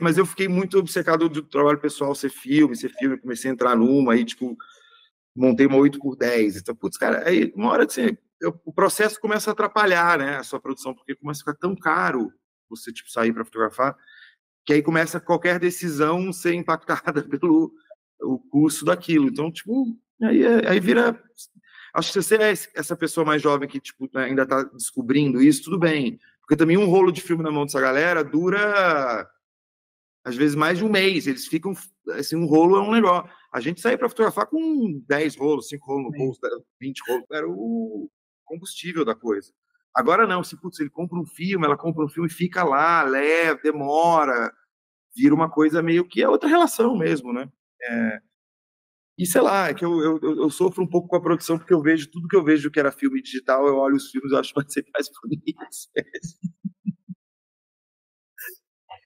Mas eu fiquei muito obcecado do trabalho pessoal, ser filme, comecei a entrar numa, aí, tipo, montei uma 8x10. Então, putz, cara, aí uma hora assim, o processo começa a atrapalhar, né, a sua produção, porque começa a ficar tão caro você, tipo, sair para fotografar, que aí começa qualquer decisão ser impactada pelo o custo daquilo. Então, tipo, aí vira... Acho que se você é essa pessoa mais jovem que, tipo, ainda está descobrindo isso, tudo bem. Porque também um rolo de filme na mão dessa galera dura, às vezes, mais de um mês. Eles ficam, assim, um rolo é um negócio. A gente saía para fotografar com 10 rolos, 5 rolos no bolso, 20 rolos. Era o combustível da coisa. Agora não, se ele compra um filme, ela compra um filme e fica lá, leva, demora, vira uma coisa meio que é outra relação mesmo, né? E sei lá, é que eu sofro um pouco com a produção, porque eu vejo tudo que eu vejo que era filme digital, eu olho os filmes e acho que vai ser mais bonito.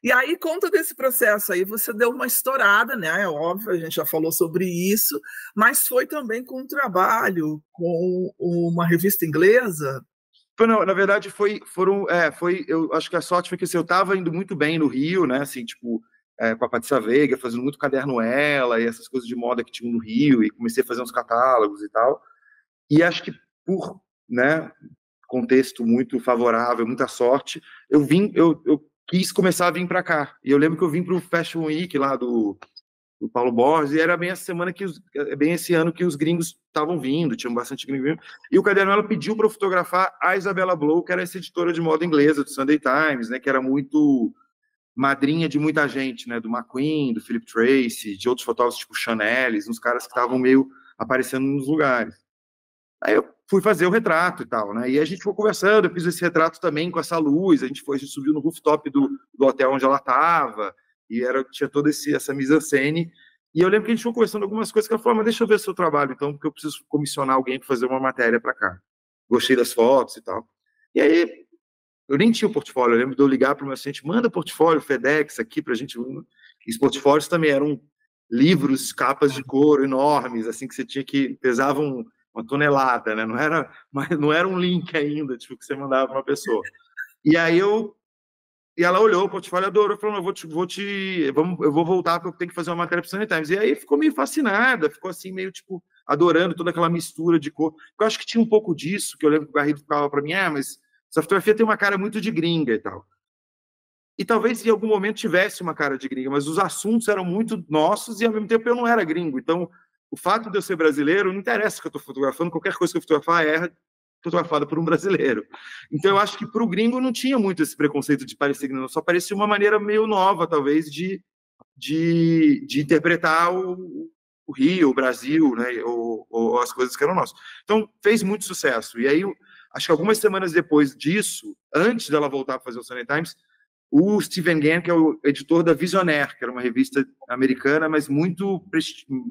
E aí, conta desse processo aí, você deu uma estourada, né? É óbvio, a gente já falou sobre isso, mas foi também com um trabalho com uma revista inglesa. Não, na verdade, eu acho que a sorte foi que assim, eu estava indo muito bem no Rio, né? Assim, tipo, com a Patrícia Veiga, fazendo muito caderno ela e essas coisas de moda que tinham no Rio, e comecei a fazer uns catálogos e tal. E acho que por, né, contexto muito favorável, muita sorte, eu quis começar a vir para cá. E eu lembro que eu vim para o Fashion Week lá do Paulo Borges, e era bem essa semana bem esse ano que os gringos estavam vindo, tinham bastante gringos vindo, e o Caderno ela pediu para eu fotografar a Isabella Blow, que era essa editora de moda inglesa do Sunday Times, né, que era muito madrinha de muita gente, né, do McQueen, do Philip Tracy, de outros fotógrafos tipo Chanel, uns caras que estavam meio aparecendo nos lugares. Aí eu fui fazer o retrato e tal, né? E a gente foi conversando, eu fiz esse retrato também com essa luz, a gente subiu no rooftop do hotel onde ela estava, E tinha toda essa mise-en-scène. E eu lembro que a gente ficou conversando algumas coisas que ela falou, mas deixa eu ver o seu trabalho, então, porque eu preciso comissionar alguém para fazer uma matéria para cá. Gostei das fotos e tal. E aí, eu nem tinha o portfólio, eu lembro de eu ligar para o meu assistente, manda portfólio, FedEx aqui para a gente. E os portfólios também eram livros, capas de couro enormes, assim, que você tinha que pesavam uma tonelada, né? Não era um link ainda, tipo, que você mandava para uma pessoa. E aí e ela olhou o portfólio, adorou, falou, eu vou voltar porque eu tenho que fazer uma matéria para o Sunday Times. E aí ficou meio fascinada, ficou assim meio tipo adorando toda aquela mistura de cor. Eu acho que tinha um pouco disso, que eu lembro que o Garrido falava para mim, mas essa fotografia tem uma cara muito de gringa e tal. E talvez em algum momento tivesse uma cara de gringa, mas os assuntos eram muito nossos e ao mesmo tempo eu não era gringo. Então, o fato de eu ser brasileiro, não interessa que eu estou fotografando, qualquer coisa que eu fotografar é fotografada por um brasileiro. Então, eu acho que para o gringo não tinha muito esse preconceito de parecer gringo, só parecia uma maneira meio nova, talvez, de interpretar o Rio, o Brasil, né, ou as coisas que eram nossas. Então, fez muito sucesso. E aí, acho que algumas semanas depois disso, antes dela voltar a fazer o Sunday Times, o Steven Gann, que é o editor da Visionaire, que era uma revista americana, mas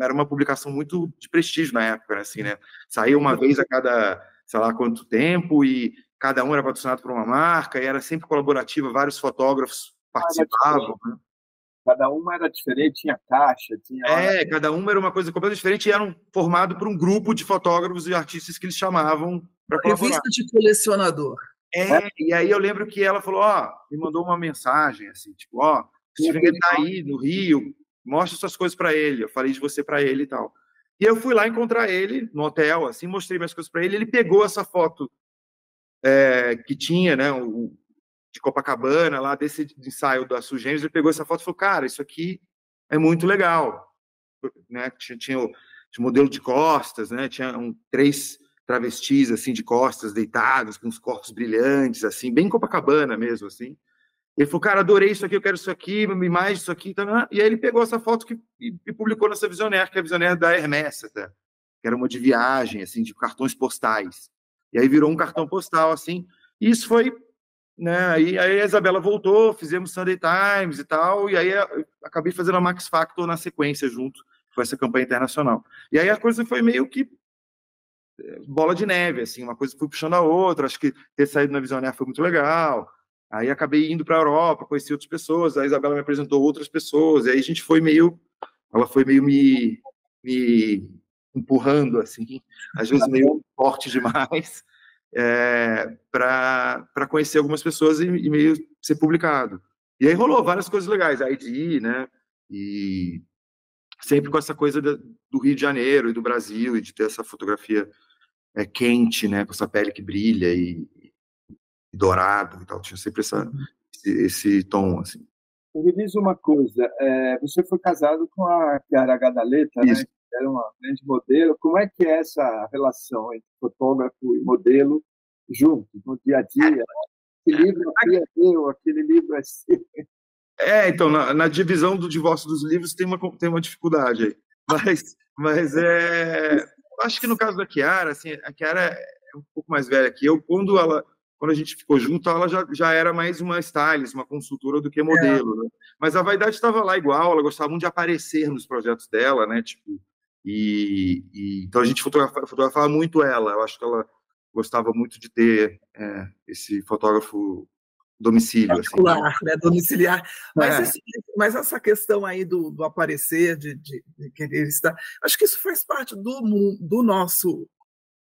era uma publicação muito de prestígio na época, assim, né? Saía uma vez a cada, sei lá quanto tempo, e cada um era patrocinado por uma marca, e era sempre colaborativa, vários fotógrafos participavam, né? Cada uma era diferente, tinha caixa, tinha... cada uma era uma coisa completamente diferente, e eram formados por um grupo de fotógrafos e artistas que eles chamavam para colaborar. Revista de colecionador. E aí eu lembro que ela falou, me mandou uma mensagem, assim, tipo, o Steven tá aí no Rio, mostra suas coisas para ele, eu falei de você para ele e tal. E eu fui lá encontrar ele no hotel, assim, mostrei minhas coisas para ele, ele pegou essa foto que tinha, né, de Copacabana, lá desse ensaio da Sugênios, ele pegou essa foto e falou, cara, isso aqui é muito legal, né, tinha o modelo de costas, né, tinha 3 travestis, assim, de costas, deitadas, com os corpos brilhantes, assim, bem Copacabana mesmo, assim. Ele falou, cara, adorei isso aqui, eu quero isso aqui, mais isso aqui, tá? E aí ele pegou essa foto e publicou nessa Visionaire, que é a Visionaire da Hermès, até, que era uma de viagem, assim, de cartões postais. E aí virou um cartão postal, assim, e isso foi, né, aí a Isabela voltou, fizemos Sunday Times e tal, e aí acabei fazendo a Max Factor na sequência, junto com essa campanha internacional. E aí a coisa foi meio que bola de neve, assim, uma coisa foi puxando a outra, acho que ter saído na Visionaire foi muito legal, aí acabei indo para a Europa, conheci outras pessoas, a Isabela me apresentou outras pessoas, e aí ela foi meio me empurrando, assim, às vezes meio forte demais, para conhecer algumas pessoas e meio ser publicado. E aí rolou várias coisas legais, a ID, né, e sempre com essa coisa do Rio de Janeiro e do Brasil, e de ter essa fotografia quente, né, com essa pele que brilha e dourado e tal, tinha sempre esse tom, assim. Me diz uma coisa, você foi casado com a Chiara Gadaleta, né? Isso. Que era uma grande modelo. Como é que é essa relação entre fotógrafo e modelo juntos, no dia a dia? Que livro aqui é meu, aquele livro é seu. Então, na divisão do divórcio dos livros tem uma dificuldade aí. Mas acho que no caso da Chiara, assim, a Chiara é um pouco mais velha que eu. Quando a gente ficou junto, ela já era mais uma stylist, uma consultora do que modelo, né? Mas a vaidade estava lá igual, ela gostava muito de aparecer nos projetos dela, né? Tipo, então a gente fotografava muito ela. Eu acho que ela gostava muito de ter esse fotógrafo domicílio. Particular, assim, né? Domiciliar. Mas essa questão aí do aparecer, de querer estar, acho que isso faz parte do nosso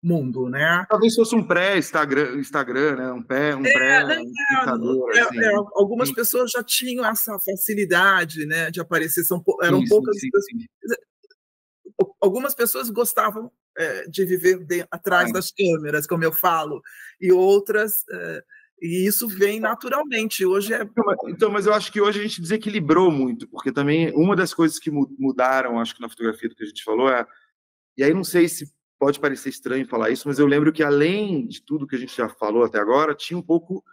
mundo, né? Talvez fosse um pré-Instagram, né? Um pré-Instagram. Algumas pessoas já tinham essa facilidade, né, de aparecer, eram poucas pessoas. Algumas pessoas gostavam de viver atrás das câmeras, como eu falo, e outras, e isso vem naturalmente. Hoje Então, mas eu acho que hoje a gente desequilibrou muito, porque também uma das coisas que mudaram, acho que na fotografia do que a gente falou e aí não sei se pode parecer estranho falar isso, mas eu lembro que além de tudo que a gente já falou até agora, tinha um pouco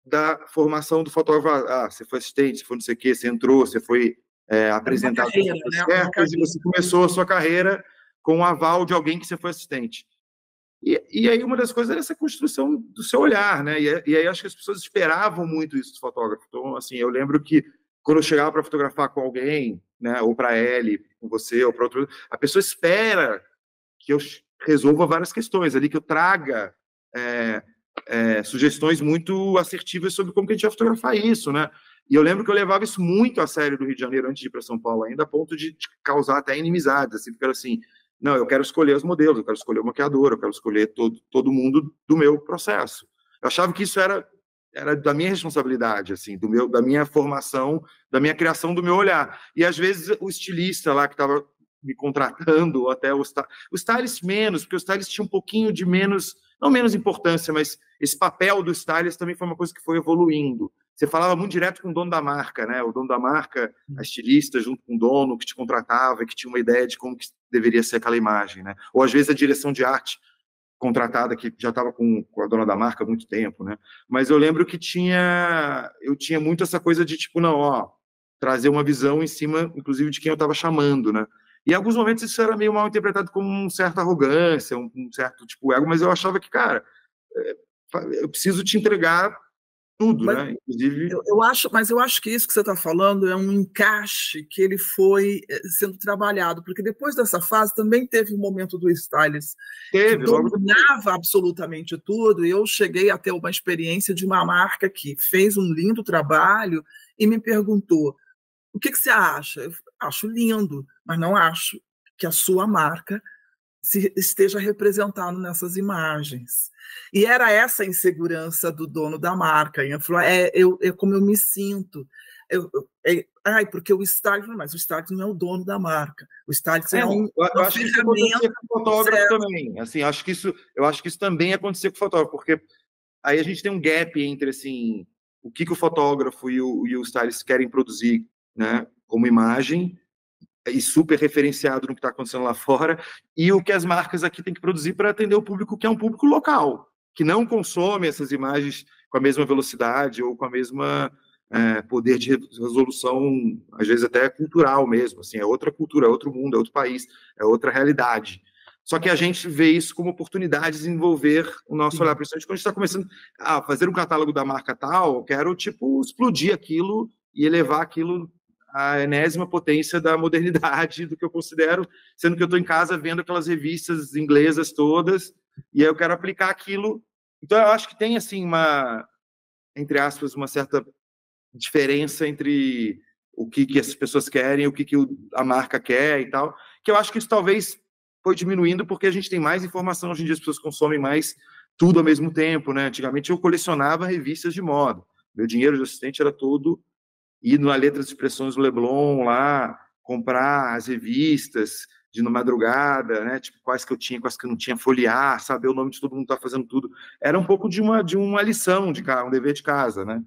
da formação do fotógrafo. Você foi assistente, você foi não sei o quê, você entrou, você foi apresentado, né? E você começou a sua carreira com o aval de alguém que você foi assistente. E aí uma das coisas era essa construção do seu olhar, né? E aí acho que as pessoas esperavam muito isso do fotógrafo. Então, assim, eu lembro que quando eu chegava para fotografar com alguém, né, ou para ele, com você, ou para outro, a pessoa espera que eu resolva várias questões ali, que eu traga sugestões muito assertivas sobre como que a gente vai fotografar isso, né? E eu lembro que eu levava isso muito a sério do Rio de Janeiro, antes de ir para São Paulo ainda, a ponto de causar até inimizades, assim, porque era assim, não, eu quero escolher os modelos, eu quero escolher o maquiador, eu quero escolher todo mundo do meu processo. Eu achava que isso era da minha responsabilidade, assim, da minha formação, da minha criação, do meu olhar. E às vezes o estilista lá que estava me contratando, ou até o stylist menos, porque o stylist tinha um pouquinho de menos, não menos importância, mas esse papel do stylist também foi uma coisa que foi evoluindo. Você falava muito direto com o dono da marca, né? O dono da marca, a estilista, junto com o dono que te contratava, que tinha uma ideia de como que deveria ser aquela imagem, né? Ou às vezes a direção de arte contratada, que já estava com a dona da marca há muito tempo, né? Mas eu lembro que eu tinha muito essa coisa de, tipo, não, ó, trazer uma visão em cima, inclusive, de quem eu estava chamando, né? E em alguns momentos isso era meio mal interpretado como uma certa arrogância, um certo, tipo, ego, mas eu achava que, cara, eu preciso te entregar tudo, Mas né? Inclusive... mas eu acho que isso que você está falando é um encaixe que ele foi sendo trabalhado, porque depois dessa fase também teve um momento do stylist que dominava absolutamente tudo, e eu cheguei a ter uma experiência de uma marca que fez um lindo trabalho e me perguntou: o que você acha? Eu acho lindo, mas não acho que a sua marca esteja representado nessas imagens. E era essa a insegurança do dono da marca. E ele falou, como eu me sinto. Porque o stylist, mas o stylist não é o dono da marca. O stylist é uma acho que isso acontecia com o fotógrafo também. Assim, eu acho que isso também acontecia com o fotógrafo, porque aí a gente tem um gap entre assim, o que o fotógrafo e o stylist querem produzir, né, como imagem, e super referenciado no que está acontecendo lá fora, e o que as marcas aqui têm que produzir para atender o público, que é um público local, que não consome essas imagens com a mesma velocidade ou com a mesma poder de resolução, às vezes até cultural mesmo. Assim, é outra cultura, é outro mundo, é outro país, é outra realidade. Só que a gente vê isso como oportunidade de desenvolver o nosso olhar, principalmente quando a gente está começando a fazer um catálogo da marca tal, eu quero, tipo, explodir aquilo e elevar aquilo a enésima potência da modernidade, do que eu considero, sendo que eu estou em casa vendo aquelas revistas inglesas todas, e aí eu quero aplicar aquilo. Então, eu acho que tem, assim, entre aspas, uma certa diferença entre o que essas pessoas querem, o que a marca quer e tal, que eu acho que isso talvez foi diminuindo porque a gente tem mais informação, hoje em dia as pessoas consomem mais tudo ao mesmo tempo, né? Antigamente eu colecionava revistas de moda, meu dinheiro de assistente era todo ir na Letras de Expressões do Leblon lá, comprar as revistas de madrugada, né? Tipo, quais que eu tinha, quais que eu não tinha, folhear, saber o nome de todo mundo que tá fazendo tudo. Era um pouco de uma lição, um dever de casa, né?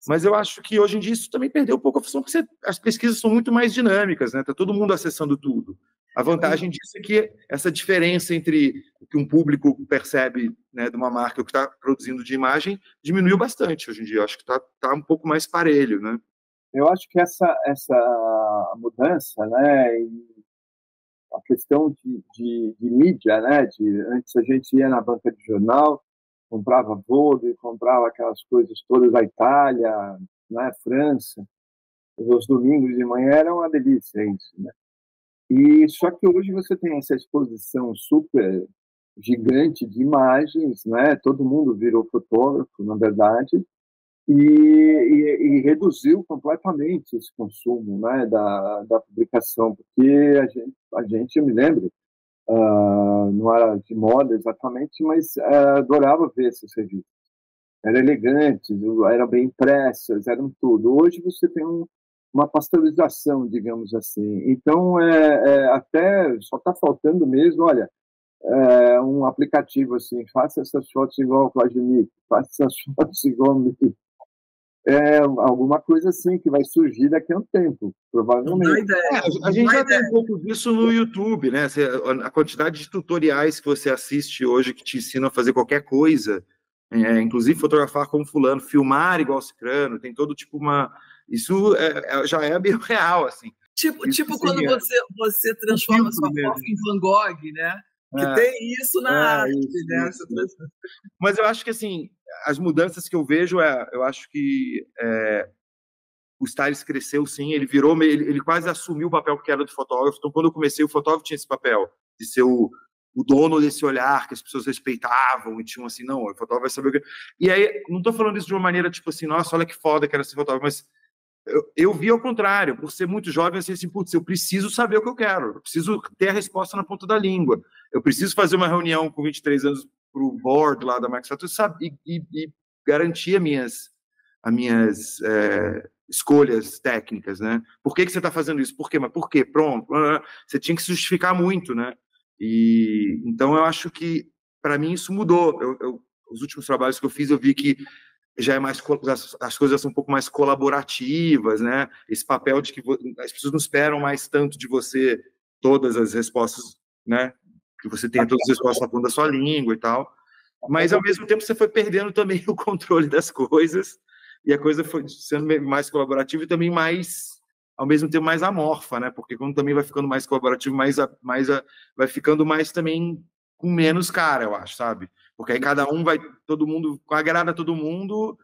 Mas eu acho que hoje em dia isso também perdeu um pouco a função, porque as pesquisas são muito mais dinâmicas, né? Tá todo mundo acessando tudo. A vantagem disso é que essa diferença entre o que um público percebe, né, de uma marca, o que está produzindo de imagem, diminuiu bastante hoje em dia. Eu acho que tá um pouco mais parelho, né? Eu acho que essa mudança, né, a questão de mídia, né, antes a gente ia na banca de jornal, comprava Vogue, comprava aquelas coisas todas da Itália, né, França, os domingos de manhã era uma delícia isso, né? E só que hoje você tem essa exposição super gigante de imagens, né? Todo mundo virou fotógrafo, na verdade, e reduziu completamente esse consumo, né, da publicação, porque a gente, eu me lembro, não era de moda exatamente, mas adorava ver essas revistas. Eram elegantes, eram bem impressas, eram tudo. Hoje você tem uma pasteurização, digamos assim. Então, até só está faltando mesmo, olha, um aplicativo assim, faça essas fotos igual o Claudinic, faça essas fotos igual o Mickey. Alguma coisa assim que vai surgir daqui a um tempo, provavelmente. A gente já tem um pouco disso no YouTube, né? A quantidade de tutoriais que você assiste hoje que te ensinam a fazer qualquer coisa, inclusive fotografar como fulano, filmar igual cicrano, tem todo tipo isso já é bem real, assim. Tipo quando você transforma sua foto em Van Gogh, né? Que tem isso na arte, né? Isso. Mas eu acho que, assim, as mudanças que eu vejo, eu acho que o Styles cresceu, sim, ele virou, ele quase assumiu o papel que era do fotógrafo. Então, quando eu comecei, o fotógrafo tinha esse papel de ser o dono desse olhar que as pessoas respeitavam e tinham assim, não, o fotógrafo vai saber o que... E aí, não estou falando isso de uma maneira tipo assim, nossa, olha que foda que era ser fotógrafo, mas eu vi ao contrário, por ser muito jovem, assim, putz, eu preciso saber o que eu quero, eu preciso ter a resposta na ponta da língua, eu preciso fazer uma reunião com 23 anos para o board lá da Microsoft e garantir as minhas escolhas técnicas, né? Por que você está fazendo isso? Por quê? Mas por quê? Pronto. Você tinha que se justificar muito, né? E então eu acho que para mim isso mudou. Os últimos trabalhos que eu fiz, eu vi que já é mais, as coisas são um pouco mais colaborativas, né? Esse papel de que as pessoas não esperam mais tanto de você todas as respostas, né? Que você tenha todas as respostas na ponta da sua língua e tal. Mas ao mesmo tempo você foi perdendo também o controle das coisas e a coisa foi sendo mais colaborativa e também mais, ao mesmo tempo, mais amorfa, né? Porque quando também vai ficando mais colaborativo, vai ficando mais também com menos cara, eu acho, sabe? Porque aí cada um vai, todo mundo, agrada todo mundo,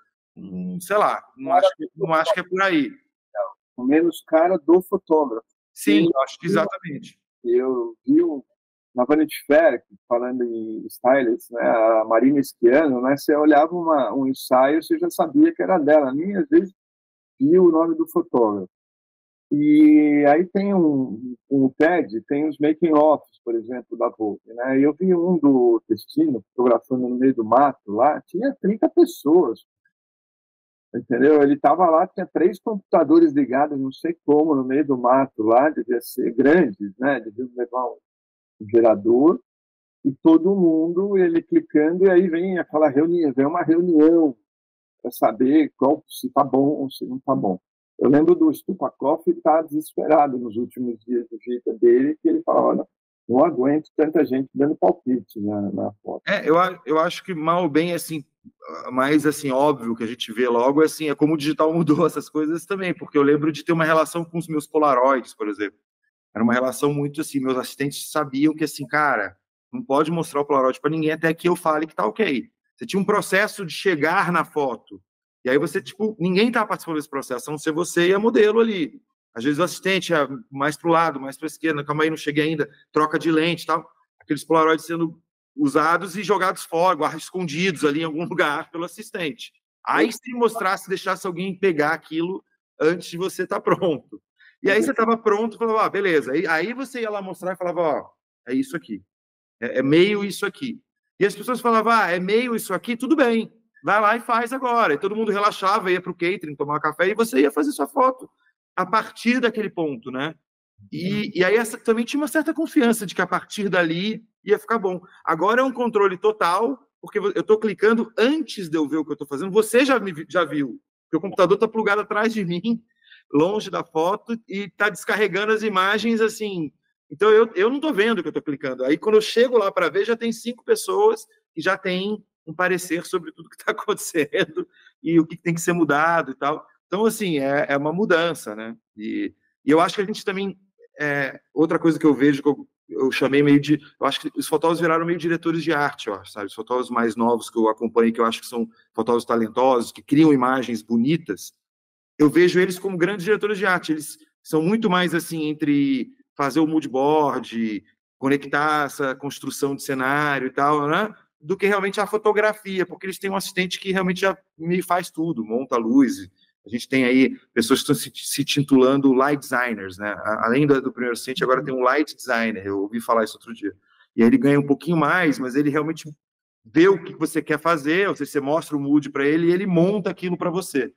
sei lá, não acho que é por aí. Com menos cara do fotógrafo. Sim, eu acho que exatamente. Eu vi na Vanity Fair, falando em stylist, né, a Marina Schiano, né, você olhava um ensaio, você já sabia que era dela. Nem às vezes via o nome do fotógrafo. E aí tem um TED, tem os making-offs, por exemplo, da Vogue, né? E eu vi um do Destino, fotografando no meio do mato lá, tinha 30 pessoas, entendeu? Ele estava lá, tinha 3 computadores ligados, não sei como, no meio do mato lá, devia ser grandes, né? Devia levar um gerador, e todo mundo, ele clicando, e aí vem aquela reunião, vem uma reunião para saber se está bom ou se não está bom. Eu lembro do Stupakov estar desesperado nos últimos dias de vida dele, que ele falou, olha, não aguento tanta gente dando palpite na foto. Eu acho que mal ou bem, assim, mais assim, óbvio que a gente vê logo, assim, é como o digital mudou essas coisas também, porque eu lembro de ter uma relação com os meus Polaroids, por exemplo. Era uma relação muito assim, meus assistentes sabiam que, assim, cara, não pode mostrar o Polaroid para ninguém até que eu fale que tá ok. Você tinha um processo de chegar na foto. E aí você, tipo, ninguém tá participando desse processo, a não ser você e a modelo ali. Às vezes o assistente é mais pro lado, mais pra esquerda, calma aí, não cheguei ainda, troca de lente e tal. Aqueles Polaroids sendo usados e jogados fora, escondidos ali em algum lugar pelo assistente. Aí se mostrasse, deixasse alguém pegar aquilo antes de você estar pronto. E aí você estava pronto, falava, beleza. Aí você ia lá mostrar e falava, ó, é isso aqui. É meio isso aqui. E as pessoas falavam, é meio isso aqui, tudo bem. Vai lá e faz agora. E todo mundo relaxava, ia para o catering, tomar café, e você ia fazer sua foto a partir daquele ponto, né? E aí também tinha uma certa confiança de que a partir dali ia ficar bom. Agora é um controle total, porque eu estou clicando antes de eu ver o que eu estou fazendo. Você já viu, porque o computador está plugado atrás de mim, longe da foto, e está descarregando as imagens assim. Então eu não estou vendo o que eu estou clicando. Aí quando eu chego lá para ver, já tem 5 pessoas que já têm um parecer sobre tudo que está acontecendo e o que tem que ser mudado e tal. Então, assim, é uma mudança, né? E eu acho que a gente também... outra coisa que eu vejo, que eu chamei meio de... Eu acho que os fotógrafos viraram meio diretores de arte, eu acho, sabe? Os fotógrafos mais novos que eu acompanho, que eu acho que são fotógrafos talentosos, que criam imagens bonitas, eu vejo eles como grandes diretores de arte. Eles são muito mais, assim, entre fazer o mood board, conectar essa construção de cenário e tal, né? Do que realmente a fotografia, porque eles têm um assistente que realmente já me faz tudo, monta a luz. A gente tem aí pessoas que estão se titulando light designers, né? Além do primeiro assistente, agora tem um light designer, eu ouvi falar isso outro dia. E aí ele ganha um pouquinho mais, mas ele realmente vê o que você quer fazer, ou seja, você mostra o mood para ele e ele monta aquilo para você.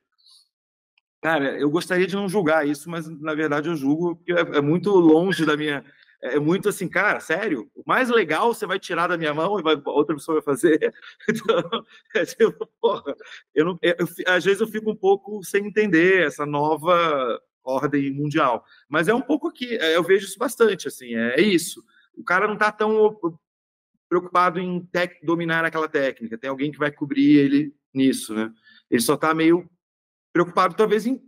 Cara, eu gostaria de não julgar isso, mas na verdade eu julgo porque é muito longe da minha... É muito assim, cara, sério? O mais legal você vai tirar da minha mão e outra pessoa vai fazer. Então, tipo, porra, às vezes eu fico um pouco sem entender essa nova ordem mundial. Mas é um pouco aqui, eu vejo isso bastante, assim, é isso. O cara não está tão preocupado em dominar aquela técnica, tem alguém que vai cobrir ele nisso, né? Ele só está meio preocupado, talvez, em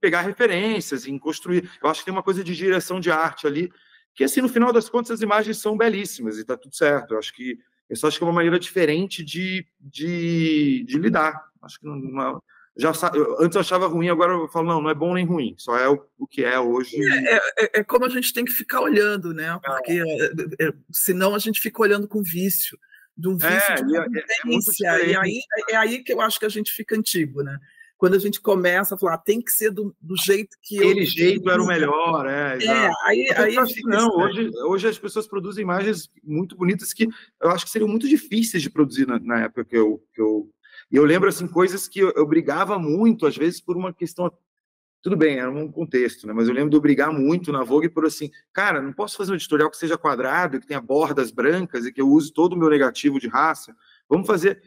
pegar referências, em construir. Eu acho que tem uma coisa de direção de arte ali, que, assim, no final das contas, as imagens são belíssimas e está tudo certo. Eu só acho que é uma maneira diferente de lidar. Acho que Antes eu achava ruim, agora eu falo, não é bom nem ruim, só é o que é hoje. É como a gente tem que ficar olhando, né? Porque senão a gente fica olhando com vício, de um vício de uma tendência. E aí é aí que eu acho que a gente fica antigo, né? Quando a gente começa a falar, tem que ser do jeito que aquele jeito era o melhor, aí não, hoje as pessoas produzem imagens muito bonitas que eu acho que seriam muito difíceis de produzir na época que eu lembro assim coisas que eu brigava muito às vezes por uma questão, tudo bem, era um contexto, né? Mas eu lembro de eu brigar muito na Vogue por assim, cara, não posso fazer um editorial que seja quadrado, que tenha bordas brancas e que eu use todo o meu negativo de raça. Vamos fazer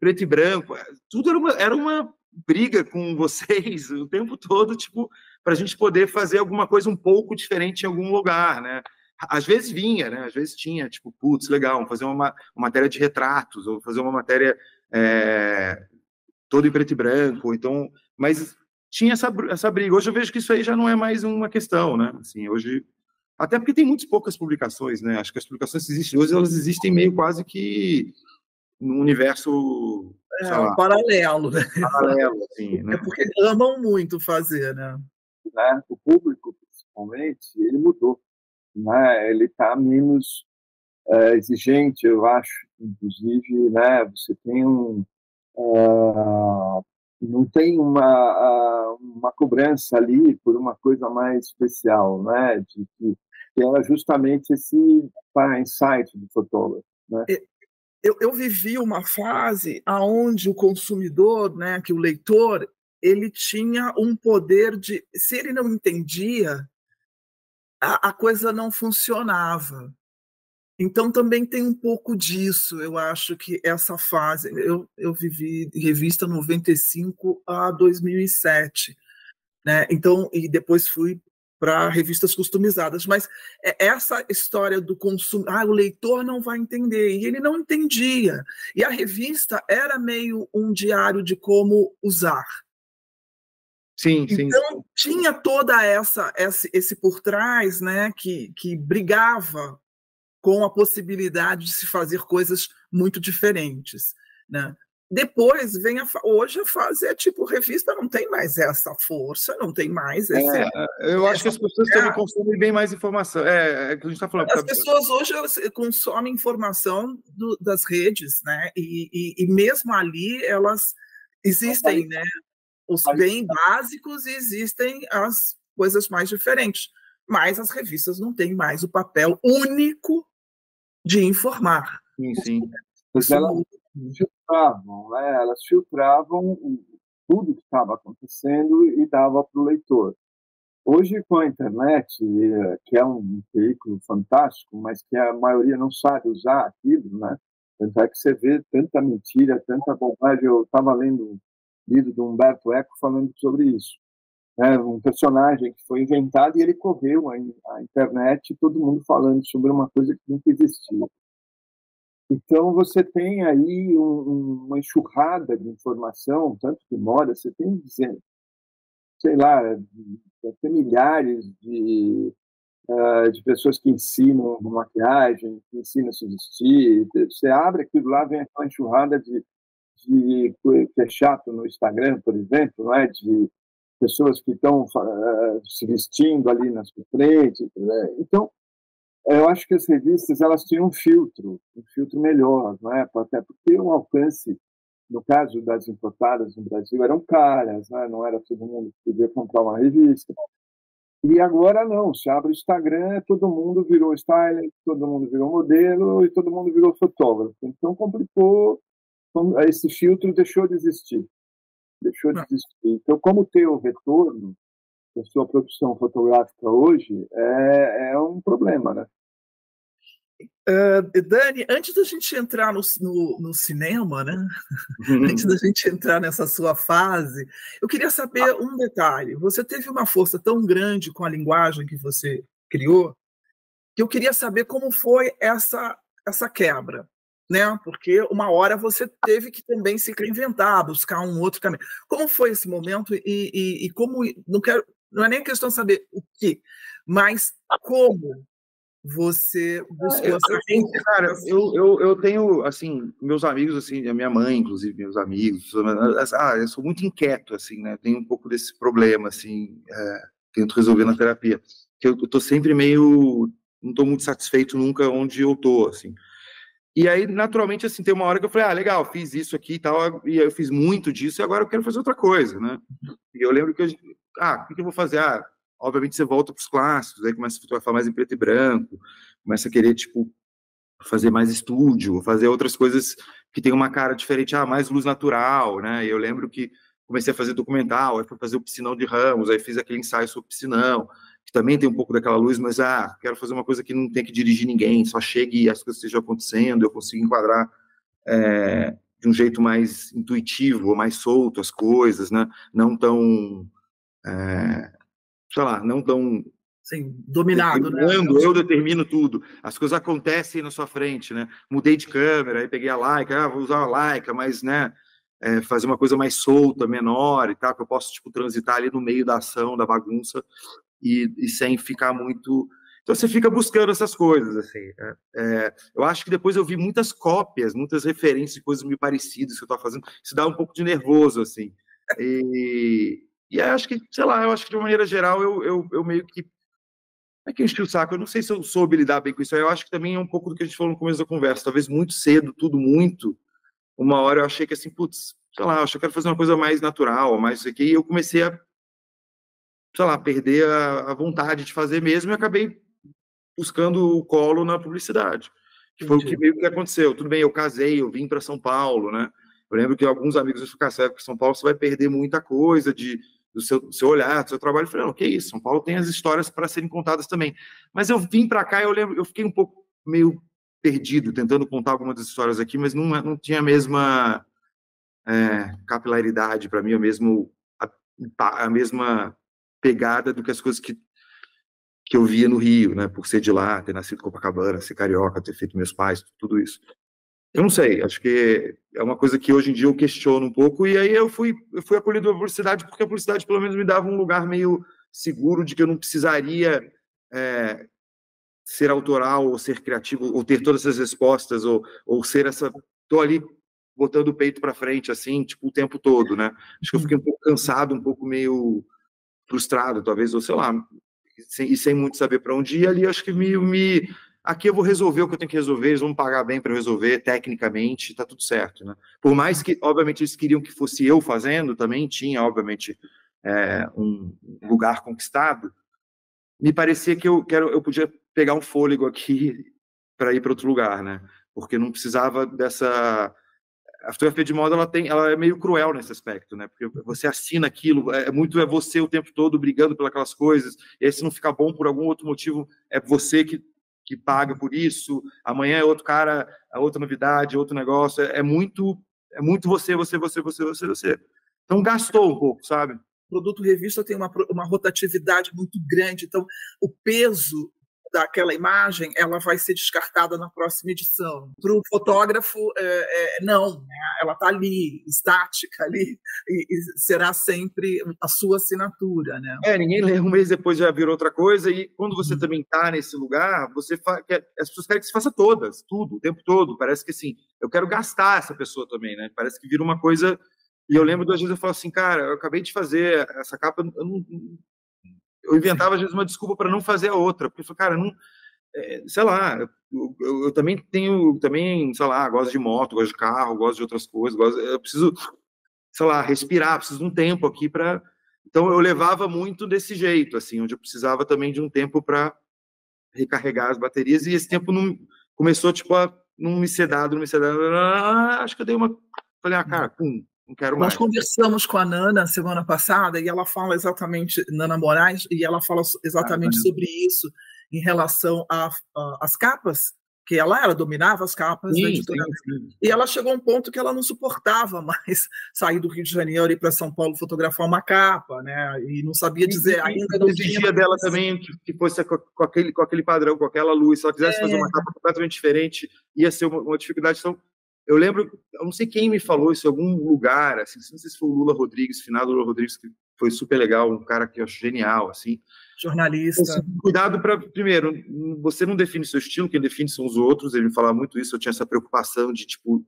preto e branco. Tudo era uma briga com vocês o tempo todo, tipo, para a gente poder fazer alguma coisa um pouco diferente em algum lugar, né? Às vezes vinha, né? Às vezes tinha, tipo, putz, legal, vamos fazer uma matéria de retratos, ou fazer uma matéria toda em preto e branco, então, mas tinha essa briga. Hoje eu vejo que isso aí já não é mais uma questão, né? Assim, hoje, até porque tem muitas poucas publicações, né? Acho que as publicações que existem hoje, elas existem meio quase que no universo, sei lá, paralelo, né? Paralelo, assim, né? É porque amam muito fazer, né? O público, principalmente, ele mudou, né? Ele está menos exigente, eu acho. Inclusive, né? Você tem não tem uma cobrança ali por uma coisa mais especial, né? Que era justamente esse insight do fotógrafo, né? Eu vivi uma fase onde o consumidor, né, que o leitor, ele tinha um poder de, se ele não entendia, a coisa não funcionava. Então também tem um pouco disso. Eu acho que essa fase, eu vivi revista 95 a 2007, né? Então, e depois fui para revistas customizadas, mas essa história do consumo, o leitor não vai entender, e ele não entendia, e a revista era meio um diário de como usar. Sim. Então tinha toda esse por trás, né, que brigava com a possibilidade de se fazer coisas muito diferentes, né? Depois vem hoje a fase tipo, revista não tem mais essa força, não tem mais eu acho que as pessoas também consomem bem mais informação. É que a gente está falando. As pessoas hoje consomem informação das redes, né? E mesmo ali elas existem, né? Os bem básicos e existem as coisas mais diferentes. Mas as revistas não têm mais o papel único de informar. Sim. Mas elas filtravam, né? Elas filtravam tudo que estava acontecendo e dava para o leitor. Hoje, com a internet, que é um veículo fantástico, mas que a maioria não sabe usar aquilo, né? Tanto é que você vê tanta mentira, tanta bobagem. Eu estava lendo um livro do Humberto Eco falando sobre isso. Um personagem que foi inventado e ele correu a internet, todo mundo falando sobre uma coisa que nunca existia. Então, você tem aí uma enxurrada de informação, tanto que moda, você tem, sei lá, tem milhares de pessoas que ensinam maquiagem, que ensinam a se vestir. Você abre aquilo lá, vem aquela enxurrada de que é chato no Instagram, por exemplo, não é? De pessoas que estão se vestindo ali na sua frente. Né? Então, eu acho que as revistas elas tinham um filtro melhor, não é? Até porque o alcance, no caso das importadas no Brasil, eram caras, né? Não era todo mundo que podia comprar uma revista. E agora não, se abre o Instagram, todo mundo virou stylist, todo mundo virou modelo e todo mundo virou fotógrafo. Então complicou, esse filtro deixou de existir. Então, como ter o retorno da sua produção fotográfica hoje é um problema, né? Dani, antes da gente entrar no cinema, né? Antes da gente entrar nessa sua fase, eu queria saber um detalhe. Você teve uma força tão grande com a linguagem que você criou, que eu queria saber como foi essa quebra, né? Porque uma hora você teve que também se reinventar, buscar um outro caminho. Como foi esse momento e como não é nem questão de saber o que, mas como você buscou essa... Cara, eu tenho, assim, meus amigos, assim, a minha mãe, inclusive, meus amigos, eu sou muito inquieto, assim, né? Tenho um pouco desse problema, assim, tento resolver na terapia. Que eu tô sempre meio... Não tô muito satisfeito nunca onde eu tô, assim. E aí, naturalmente, assim, tem uma hora que eu falei, legal, fiz isso aqui e tal, e eu fiz muito disso, e agora eu quero fazer outra coisa, né? E eu lembro que o que eu vou fazer? Obviamente você volta para os clássicos, aí começa a fotografar mais em preto e branco, começa a querer, tipo, fazer mais estúdio, fazer outras coisas que tem uma cara diferente, mais luz natural, né? E eu lembro que comecei a fazer documental, aí fui fazer o Piscinão de Ramos, aí fiz aquele ensaio sobre Piscinão, que também tem um pouco daquela luz, mas quero fazer uma coisa que não tem que dirigir ninguém, só chegue e as coisas estejam acontecendo, eu consigo enquadrar de um jeito mais intuitivo, mais solto as coisas, né? Não tão, sei lá, não tão... Sim, dominado, né? Eu determino tudo. As coisas acontecem na sua frente, né? Mudei de câmera, aí peguei a Leica, vou usar a Leica, mas, né, fazer uma coisa mais solta, menor e tal, que eu posso, tipo, transitar ali no meio da ação, da bagunça, e sem ficar muito... Então você fica buscando essas coisas, assim. Eu acho que depois eu vi muitas cópias, muitas referências de coisas meio parecidas que eu estava fazendo. Isso dá um pouco de nervoso, assim. E acho que, sei lá, eu acho que de uma maneira geral eu meio que... É que enchi o saco, eu não sei se eu soube lidar bem com isso. Eu acho que também é um pouco do que a gente falou no começo da conversa. Talvez muito cedo, tudo muito. Uma hora eu achei que assim, putz, sei lá, eu acho que eu quero fazer uma coisa mais natural, mais isso aqui. E eu comecei a, sei lá, perder a vontade de fazer mesmo e acabei buscando o colo na publicidade. Que foi o que meio que aconteceu. Tudo bem, eu casei, eu vim para São Paulo, né? Eu lembro que alguns amigos me ficaram, que São Paulo você vai perder muita coisa do seu olhar, do seu trabalho. Eu falei, não, que isso, São Paulo tem as histórias para serem contadas também. Mas eu vim para cá, eu fiquei um pouco meio perdido, tentando contar algumas das histórias aqui, mas não tinha a mesma capilaridade para mim, a mesma pegada do que as coisas que eu via no Rio, né, por ser de lá, ter nascido em Copacabana, ser carioca, ter feito meus pais, tudo isso. Eu não sei, acho que é uma coisa que hoje em dia eu questiono um pouco, e aí eu fui acolhido pela publicidade, porque a publicidade pelo menos me dava um lugar meio seguro de que eu não precisaria ser autoral, ou ser criativo, ou ter todas essas respostas, ou ser essa... Tô ali botando o peito para frente, assim, tipo, o tempo todo, né? Acho que eu fiquei um pouco cansado, um pouco meio frustrado, talvez, ou sei lá, sem muito saber para onde ir. Ali acho que aqui eu vou resolver o que eu tenho que resolver, eles vão pagar bem para resolver, tecnicamente, tá tudo certo, né? Por mais que, obviamente, eles queriam que fosse eu fazendo, também tinha, obviamente, um lugar conquistado, me parecia que eu podia pegar um fôlego aqui para ir para outro lugar, né? Porque não precisava dessa... A fotografia de moda ela é meio cruel nesse aspecto, né? Porque você assina aquilo, é você o tempo todo brigando pelas coisas, e aí se não ficar bom por algum outro motivo, é você que paga por isso, amanhã é outro cara, é outra novidade, outro negócio, é muito você. Então gastou um pouco, sabe? O produto revista tem uma rotatividade muito grande, então o peso daquela imagem ela vai ser descartada na próxima edição. Para o fotógrafo, não, né? Ela está ali, estática ali, e será sempre a sua assinatura, né? Ninguém lê, um mês depois já virou outra coisa, e quando você também está nesse lugar, as pessoas querem que você faça todas, tudo, o tempo todo. Parece que assim, eu quero gastar essa pessoa também, né? Parece que vira uma coisa. E eu lembro das vezes eu falo assim, cara, eu acabei de fazer essa capa, eu inventava às vezes uma desculpa para não fazer a outra, porque eu falei, cara, não, sei lá, eu também tenho, sei lá, gosto de moto, gosto de carro, gosto de outras coisas, eu preciso, sei lá, respirar, preciso de um tempo aqui para... Então eu levava muito desse jeito, assim, onde eu precisava também de um tempo para recarregar as baterias, e esse tempo não começou, tipo, a não me ser dado, acho que eu dei uma... Falei, cara, pum, não quero mais. Nós conversamos com a Nana semana passada e ela fala exatamente, Nana Moraes, e ela fala exatamente sobre isso em relação às capas, que ela dominava as capas da editora. Sim. E ela chegou a um ponto que ela não suportava mais sair do Rio de Janeiro e ir para São Paulo fotografar uma capa, né? E não sabia dizer ainda. Não exigia dela também que fosse com aquele padrão, com aquela luz. Se ela quisesse fazer uma capa completamente diferente, ia ser uma dificuldade. Então, eu lembro, eu não sei quem me falou isso em algum lugar, assim, não sei se foi o Lula Rodrigues, finado Lula Rodrigues, que foi super legal, um cara que eu acho genial, assim. jornalista. Cuidado para, primeiro, você não define seu estilo, quem define são os outros. Ele me falava muito isso, eu tinha essa preocupação de, tipo,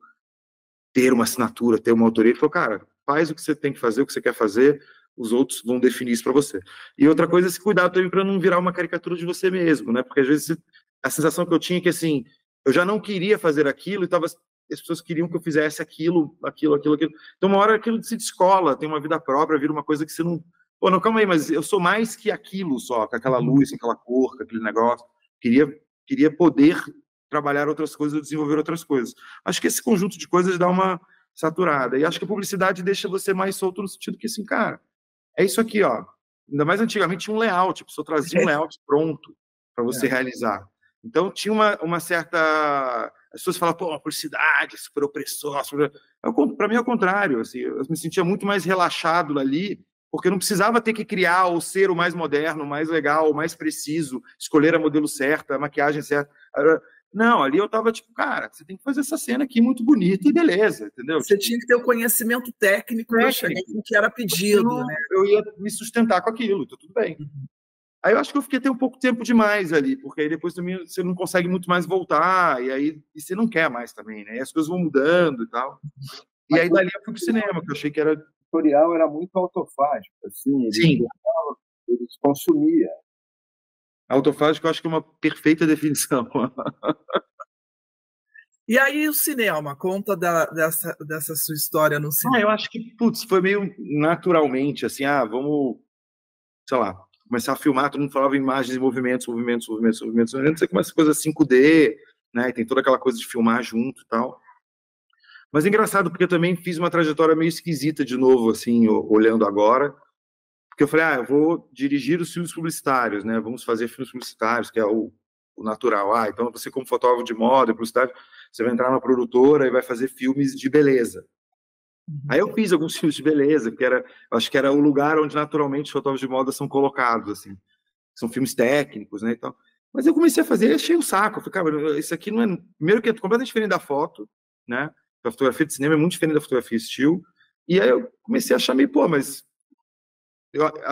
ter uma assinatura, ter uma autoria. Ele falou, cara, faz o que você tem que fazer, o que você quer fazer, os outros vão definir isso para você. E outra coisa é se cuidar também para não virar uma caricatura de você mesmo, né? Porque às vezes a sensação que eu tinha é que, assim, eu já não queria fazer aquilo e as pessoas queriam que eu fizesse aquilo. Então, uma hora aquilo se descola, tem uma vida própria, vira uma coisa que você não... Pô, não, calma aí, mas eu sou mais que aquilo só, com aquela luz, com aquela cor, com aquele negócio. Queria poder trabalhar outras coisas, desenvolver outras coisas. Acho que esse conjunto de coisas dá uma saturada. E acho que a publicidade deixa você mais solto no sentido que, assim, cara, é isso aqui, ó. Ainda mais antigamente tinha um layout, a pessoa trazia um layout pronto para você realizar. Então tinha uma certa... As pessoas falam, pô, a publicidade, super opressor. Para mim é o contrário. Assim, eu me sentia muito mais relaxado ali, porque eu não precisava ter que criar ou ser o mais moderno, o mais legal, o mais preciso, escolher a modelo certa, a maquiagem certa. Não, ali eu tava tipo, cara, você tem que fazer essa cena aqui muito bonita e beleza, entendeu? Você tinha que ter o conhecimento técnico para chegar com o que era pedido, né? Eu ia me sustentar com aquilo, então tudo bem. Aí eu acho que eu fiquei até um pouco tempo demais ali, porque aí depois também você não consegue muito mais voltar, e você não quer mais também, né? E as coisas vão mudando e tal. E aí dali eu fui pro cinema, que eu achei que era... O tutorial era muito autofágico, assim, Sim. Ele consumia. Autofágico eu acho que é uma perfeita definição. E aí o cinema, conta dessa sua história no cinema. Eu acho que, putz, foi meio naturalmente, assim, vamos, sei lá, começar a filmar, todo mundo falava imagens e movimentos, você começa a coisa 5D, né, e tem toda aquela coisa de filmar junto e tal. Mas é engraçado, porque eu também fiz uma trajetória meio esquisita de novo, assim, olhando agora, porque eu falei, eu vou dirigir os filmes publicitários, né, vamos fazer filmes publicitários, que é o natural. Então você como fotógrafo de moda, publicitário, você vai entrar na produtora e vai fazer filmes de beleza. Aí eu fiz alguns filmes de beleza, que acho que era o lugar onde naturalmente os fotógrafos de moda são colocados, assim. São filmes técnicos, né, e tal. Mas eu comecei a fazer e achei um saco. Eu falei, cara, isso aqui não é... Primeiro que é completamente diferente da foto, né? A fotografia de cinema é muito diferente da fotografia estilo. E aí eu comecei a achar meio, mas...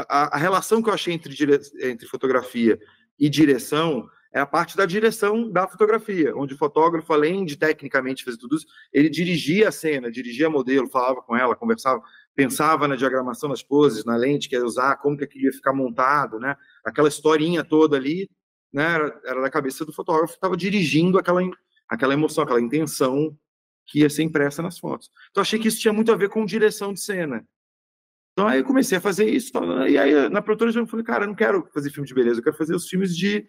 A relação que eu achei entre fotografia e direção é a parte da direção da fotografia, onde o fotógrafo, além de tecnicamente fazer tudo isso, ele dirigia a cena, dirigia a modelo, falava com ela, conversava, pensava na diagramação das poses, na lente que ia usar, como que aquilo ia ficar montado, né? Aquela historinha toda ali, né? Era da cabeça do fotógrafo, estava dirigindo aquela emoção, aquela intenção que ia ser impressa nas fotos. Então achei que isso tinha muito a ver com direção de cena. Então aí eu comecei a fazer isso, e aí na produtora eu falei, cara, eu não quero fazer filme de beleza, eu quero fazer os filmes de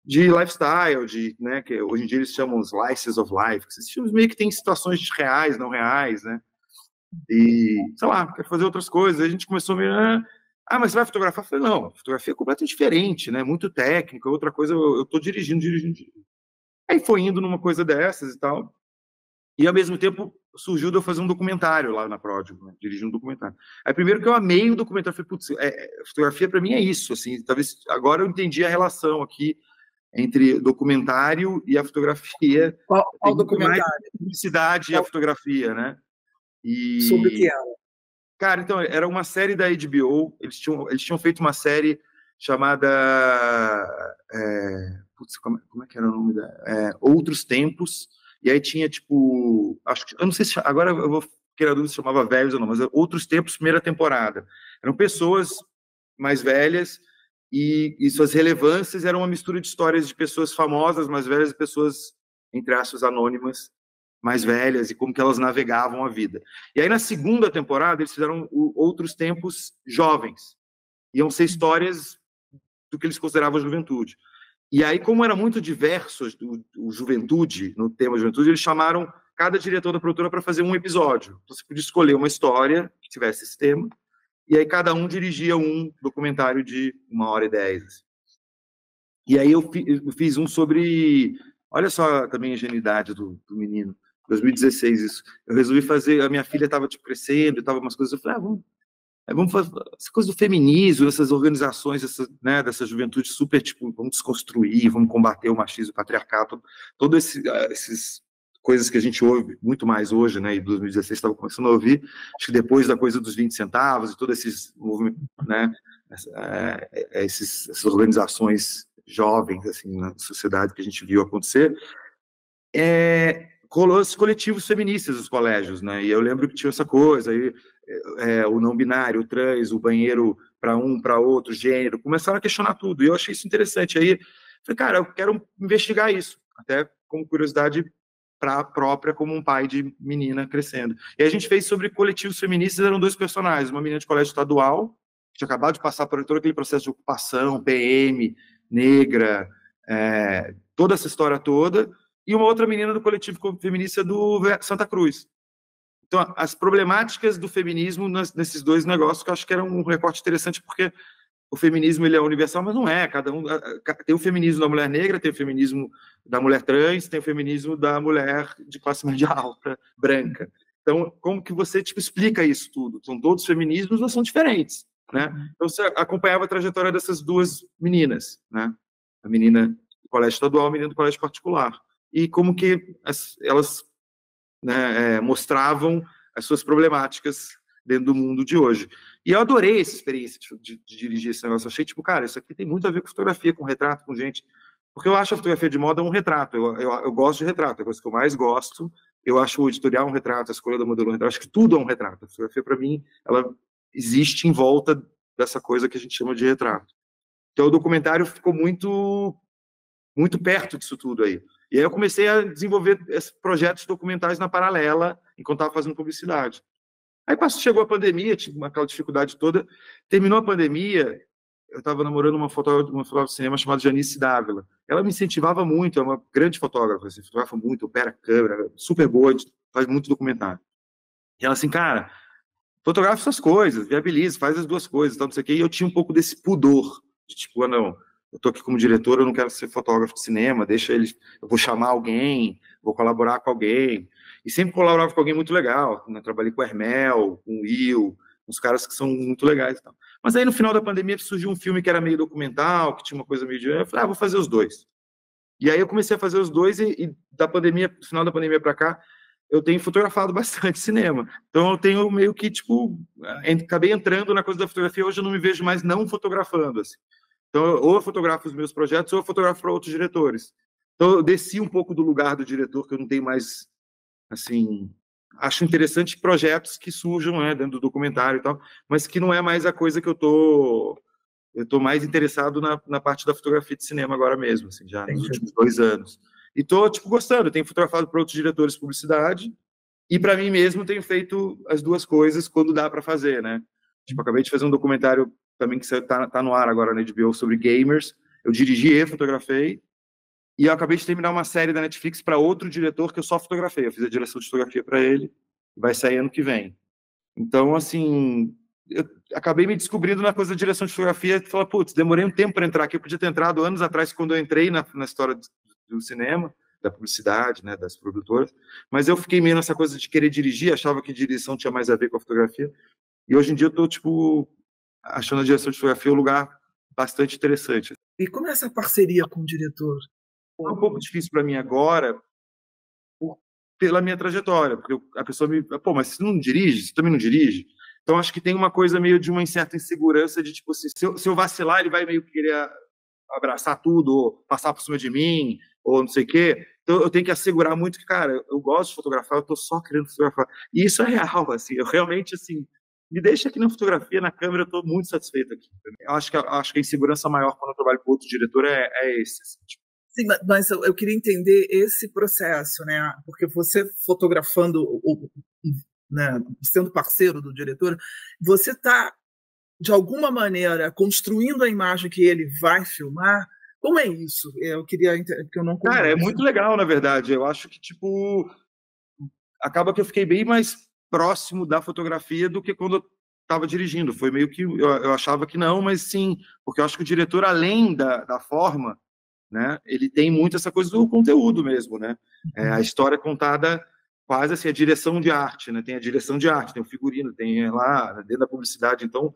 lifestyle, né, que hoje em dia eles chamam os slices of life, esses filmes meio que tem situações reais, não reais, né, e, sei lá, quero fazer outras coisas. Aí a gente começou a ver, mas você vai fotografar? Eu falei, não, fotografia é completamente diferente, né, muito técnica, outra coisa, eu tô dirigindo. Aí foi indo numa coisa dessas e tal, e ao mesmo tempo surgiu de eu fazer um documentário lá na Pródigo, né, dirigir um documentário. Aí primeiro que eu amei o documentário, falei, putz, fotografia para mim é isso, assim, talvez agora eu entendi a relação aqui entre documentário e a fotografia. Qual documentário? A publicidade e a fotografia, né? E... Sobre o que era? Cara, então, era uma série da HBO, eles tinham feito uma série chamada... como é que era o nome da... Outros Tempos, e aí tinha, tipo... eu não sei se... Agora eu vou querer dúvida se chamava Velhos ou não, mas Outros Tempos, primeira temporada. Eram pessoas mais velhas e suas relevâncias eram uma mistura de histórias de pessoas famosas, mais velhas, e pessoas, entre aspas, anônimas, mais velhas, e como que elas navegavam a vida. E aí, na segunda temporada, eles fizeram Outros Tempos jovens. Iam ser histórias do que eles consideravam juventude. E aí, como era muito diverso o juventude, no tema juventude, eles chamaram cada diretor da produtora para fazer um episódio. Então, você podia escolher uma história que tivesse esse tema, e aí cada um dirigia um documentário de 1h10. Assim. E aí eu fiz um sobre... Olha só também a ingenuidade do menino. 2016 isso. Eu resolvi fazer... A minha filha estava tipo, crescendo, estava umas coisas... Eu falei, vamos fazer essa coisa do feminismo, essas organizações, dessa juventude super, tipo, vamos desconstruir, vamos combater o machismo, o patriarcado, todos esses coisas que a gente ouve muito mais hoje, né, e em 2016 estava começando a ouvir, acho que depois da coisa dos 20 centavos e todos esses movimentos, né, essas organizações jovens, assim, na sociedade que a gente viu acontecer, rolou os coletivos feministas dos colégios, né, e eu lembro que tinha essa coisa, aí, o não binário, o trans, o banheiro para um, para outro, gênero, começaram a questionar tudo, e eu achei isso interessante, aí falei, cara, eu quero investigar isso, até como curiosidade própria, como um pai de menina crescendo. E a gente fez sobre coletivos feministas, eram 2 personagens, uma menina de colégio estadual, que tinha acabado de passar por todo aquele processo de ocupação, PM, negra, toda essa história toda, e uma outra menina do coletivo feminista do Santa Cruz. Então, as problemáticas do feminismo nesses 2 negócios, que eu acho que era um recorte interessante, porque o feminismo ele é universal, mas não é. Cada um tem o feminismo da mulher negra, tem o feminismo da mulher trans, tem o feminismo da mulher de classe média alta, branca. Então, como que você explica isso tudo? São todos feminismos, mas são diferentes, né? Então, você acompanhava a trajetória dessas 2 meninas, né? A menina do colégio estadual, a menina do colégio particular, e como que elas, né, mostravam as suas problemáticas dentro do mundo de hoje. E eu adorei essa experiência de dirigir esse negócio. Eu achei, cara, isso aqui tem muito a ver com fotografia, com retrato, com gente. Porque eu acho a fotografia de moda um retrato. Eu gosto de retrato, é a coisa que eu mais gosto. Eu acho o editorial um retrato, a escolha do modelo um retrato. Acho que tudo é um retrato. A fotografia, para mim, ela existe em volta dessa coisa que a gente chama de retrato. Então, o documentário ficou muito, muito perto disso tudo aí. E aí eu comecei a desenvolver esses projetos documentais na paralela, enquanto estava fazendo publicidade. Aí chegou a pandemia, tinha aquela dificuldade toda, terminou a pandemia, eu estava namorando uma fotógrafa de cinema chamada Janice Dávila. Ela me incentivava muito, é uma grande fotógrafa, assim, fotografa muito, opera câmera, super boa, faz muito documentário. E ela assim, cara, fotografa essas coisas, viabiliza, faz as 2 coisas, tal, não sei o quê, e eu tinha um pouco desse pudor, de não, eu tô aqui como diretor, eu não quero ser fotógrafo de cinema, deixa eles, eu vou chamar alguém, vou colaborar com alguém, e sempre colaborava com alguém muito legal, né? Trabalhei com o Hermel, com o Will, uns caras que são muito legais e tal. Mas aí no final da pandemia surgiu um filme que era meio documental, que tinha uma coisa meio de... Eu falei, vou fazer os 2. E aí eu comecei a fazer os 2 e da pandemia, do final da pandemia para cá, eu tenho fotografado bastante cinema. Então eu tenho meio que, acabei entrando na coisa da fotografia, hoje eu não me vejo mais não fotografando, assim. Então, ou eu fotografo os meus projetos, ou eu fotografo para outros diretores. Então, eu desci um pouco do lugar do diretor, que eu não tenho mais, assim... Acho interessante projetos que surjam, né, dentro do documentário e tal, mas que não é mais a coisa que eu tô mais interessado na parte da fotografia de cinema agora mesmo, assim, já nos últimos 2 anos. E tô, gostando. Eu tenho fotografado para outros diretores de publicidade e para mim mesmo tenho feito as 2 coisas quando dá para fazer, né? Acabei de fazer um documentário também que tá no ar agora na HBO sobre gamers. Eu dirigi e fotografei. E eu acabei de terminar uma série da Netflix para outro diretor que eu só fotografei. Eu fiz a direção de fotografia para ele. Vai sair ano que vem. Então, assim, eu acabei me descobrindo na coisa da direção de fotografia e falei, putz, demorei um tempo para entrar aqui. Eu podia ter entrado anos atrás, quando eu entrei na história do cinema, da publicidade, né, das produtoras. Mas eu fiquei meio nessa coisa de querer dirigir, achava que direção tinha mais a ver com a fotografia. E hoje em dia eu estou, achando a direção de fotografia um lugar bastante interessante. E como é essa parceria com o diretor? É um pouco difícil para mim agora, pela minha trajetória, porque a pessoa me... mas você não dirige? Você também não dirige? Então, acho que tem uma coisa meio de uma certa insegurança de, assim, se eu vacilar, ele vai meio que querer abraçar tudo, ou passar por cima de mim, ou não sei o quê. Então, eu tenho que assegurar muito que, cara, eu gosto de fotografar, eu estou só querendo fotografar. E isso é real, assim, eu realmente, assim, me deixa aqui na fotografia, na câmera, eu estou muito satisfeito aqui. Eu acho que a insegurança maior quando eu trabalho com outro diretor é esse, assim, Sim, mas eu queria entender esse processo, né? Porque você fotografando, né, sendo parceiro do diretor, você está, de alguma maneira, construindo a imagem que ele vai filmar. Como é isso? Eu queria entender, que eu não conheço. Cara, é muito legal, na verdade. Eu acho que, acaba que eu fiquei bem mais próximo da fotografia do que quando eu estava dirigindo. Foi meio que... Eu achava que não, mas sim, porque eu acho que o diretor, além da forma, né, ele tem muito essa coisa do conteúdo mesmo, né? A história contada quase assim, a direção de arte, né? Tem a direção de arte, tem o figurino, tem lá dentro da publicidade. Então,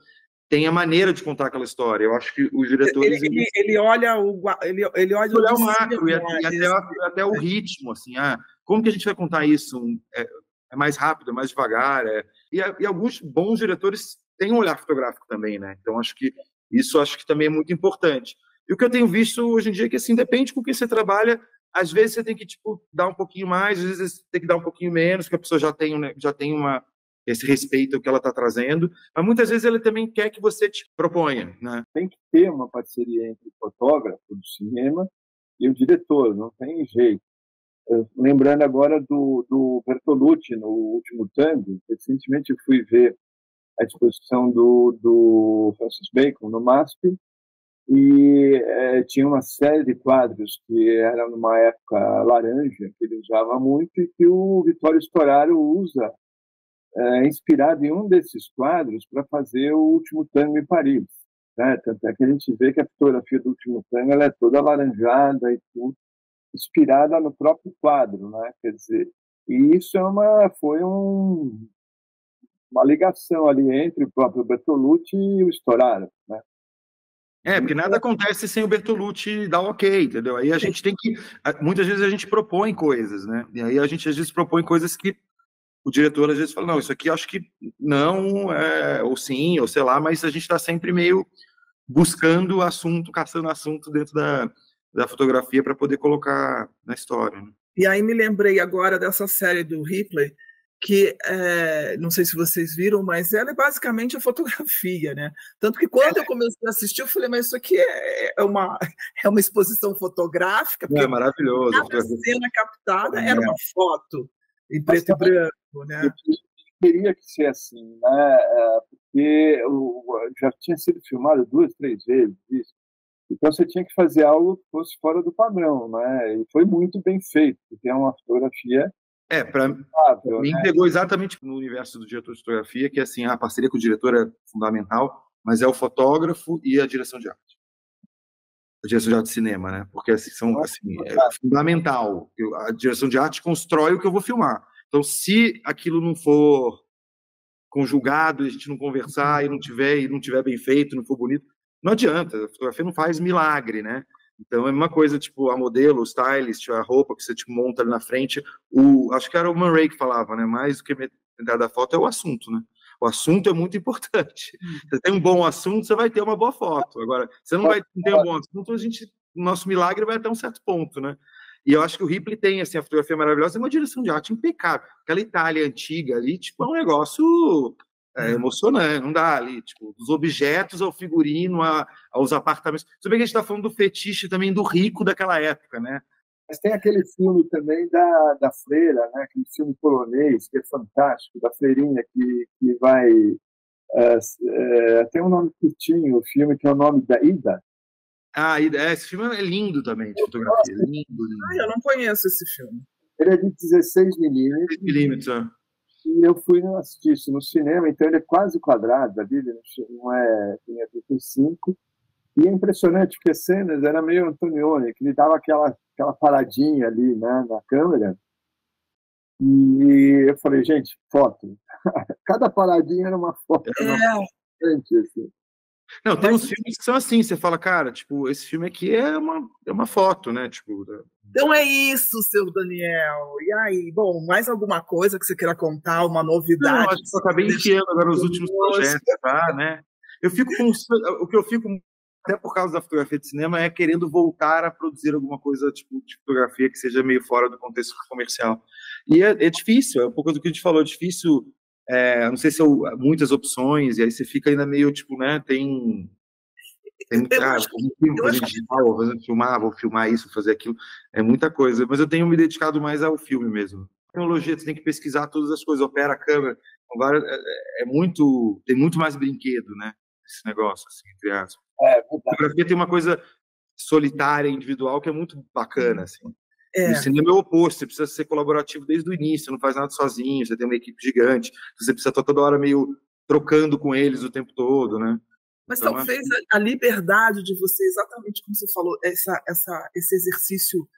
tem a maneira de contar aquela história. Eu acho que os diretores... Ele olha ele olha o macro e até o ritmo, assim, como que a gente vai contar isso? É mais rápido, é mais devagar, e alguns bons diretores têm um olhar fotográfico também, né? Então acho que também é muito importante. E o que eu tenho visto hoje em dia é que, assim, depende com quem você trabalha, às vezes você tem que, tipo, dar um pouquinho mais, às vezes você tem que dar um pouquinho menos, porque a pessoa já tem esse respeito ao que ela está trazendo, mas muitas vezes ele também quer que você te proponha, né? Tem que ter uma parceria entre o fotógrafo do cinema e o diretor, não tem jeito. Lembrando agora do Bertolucci, no Último Tango, recentemente eu fui ver a exposição do Francis Bacon no MASP, e tinha uma série de quadros que era numa época laranja, que ele usava muito, e que o Vittorio Storaro usa, inspirado em um desses quadros, para fazer o Último Tango em Paris. Né? Tanto é que a gente vê que a fotografia do Último Tango ela é toda alaranjada e tudo, inspirada no próprio quadro, né? Quer dizer, e isso foi uma ligação ali entre o próprio Bertolucci e o Storaro, né? Porque nada acontece sem o Bertolucci dar ok, entendeu? Aí a gente tem que... Muitas vezes a gente propõe coisas, né? E aí a gente às vezes propõe coisas que o diretor às vezes fala, não, isso aqui acho que não, ou sim, ou sei lá, mas a gente está sempre meio buscando assunto, caçando assunto dentro da fotografia para poder colocar na história, né? E aí me lembrei agora dessa série do Ripley, que não sei se vocês viram, mas ela é basicamente a fotografia, né? Tanto que quando eu comecei a assistir, eu falei, mas isso aqui é uma exposição fotográfica, porque maravilhoso. Cada cena captada era uma foto em preto e branco, né? Eu queria que ser assim, né? Porque já tinha sido filmado 2, 3 vezes isso. Então você tinha que fazer algo que fosse fora do padrão, né? E foi muito bem feito, porque é uma fotografia. Para mim, pegou exatamente no universo do diretor de fotografia, que assim, a parceria com o diretor é fundamental, mas é o fotógrafo e a direção de arte. A direção de arte de cinema, né? Porque assim, é fundamental. A direção de arte constrói o que eu vou filmar. Então, se aquilo não for conjugado, a gente não conversar e não tiver bem feito, não for bonito, não adianta. A fotografia não faz milagre, né? Então, é uma coisa, tipo, a modelo, o stylist, a roupa que você tipo, monta ali na frente. Acho que era o Man Ray que falava, né? Mais do que metade da foto é o assunto, né? O assunto é muito importante. Você tem um bom assunto, você vai ter uma boa foto. Agora, você não vai ter um bom assunto, o nosso milagre vai até um certo ponto, né? E eu acho que o Ripley tem, assim, a fotografia maravilhosa, é uma direção de arte impecável. Aquela Itália antiga ali, tipo, é um negócio... emocionante, não dá ali, tipo, dos objetos ao figurino, aos apartamentos. Se bem que a gente está falando do fetiche também do rico daquela época, né? Mas tem aquele filme também da freira, né? Aquele filme polonês que é fantástico, da freirinha que vai... tem um nome curtinho, o filme que é o nome da Ida. Esse filme é lindo também, de fotografia. Lindo. Eu não conheço esse filme. Ele é de 16 milímetros. 16 milímetros, E eu fui assistir isso no cinema, então ele é quase quadrado, ali, ele não tem 35. E é impressionante, porque as cenas era meio Antonioni, que ele dava aquela paradinha ali, né, na câmera. E eu falei, gente, foto. Cada paradinha era uma foto. Assim. Não, tem uns filmes que são assim, você fala, cara, tipo, esse filme aqui é uma foto, né? Tipo, então é isso, seu Daniel. E aí, bom, mais alguma coisa que você queira contar, uma novidade? Não, acho que eu acabei enfiando agora os últimos projetos, tá, né? O que eu fico, até por causa da fotografia de cinema, é querendo voltar a produzir alguma coisa, tipo, de fotografia que seja meio fora do contexto comercial. E é difícil, é um pouco do que a gente falou, é difícil, não sei se são muitas opções, e aí você fica ainda meio, tipo, né, tem vou filmar isso, fazer aquilo, é muita coisa, mas eu tenho me dedicado mais ao filme mesmo. Tecnologia, você tem que pesquisar todas as coisas, opera a câmera, agora tem muito mais brinquedo, né, esse negócio, assim, entre aspas. A fotografia tem uma coisa solitária, individual, que é muito bacana, assim. No cinema é o oposto, você precisa ser colaborativo desde o início, você não faz nada sozinho, você tem uma equipe gigante, você precisa estar toda hora meio trocando com eles o tempo todo, né? Mas então, talvez a liberdade de você, exatamente como você falou, esse exercício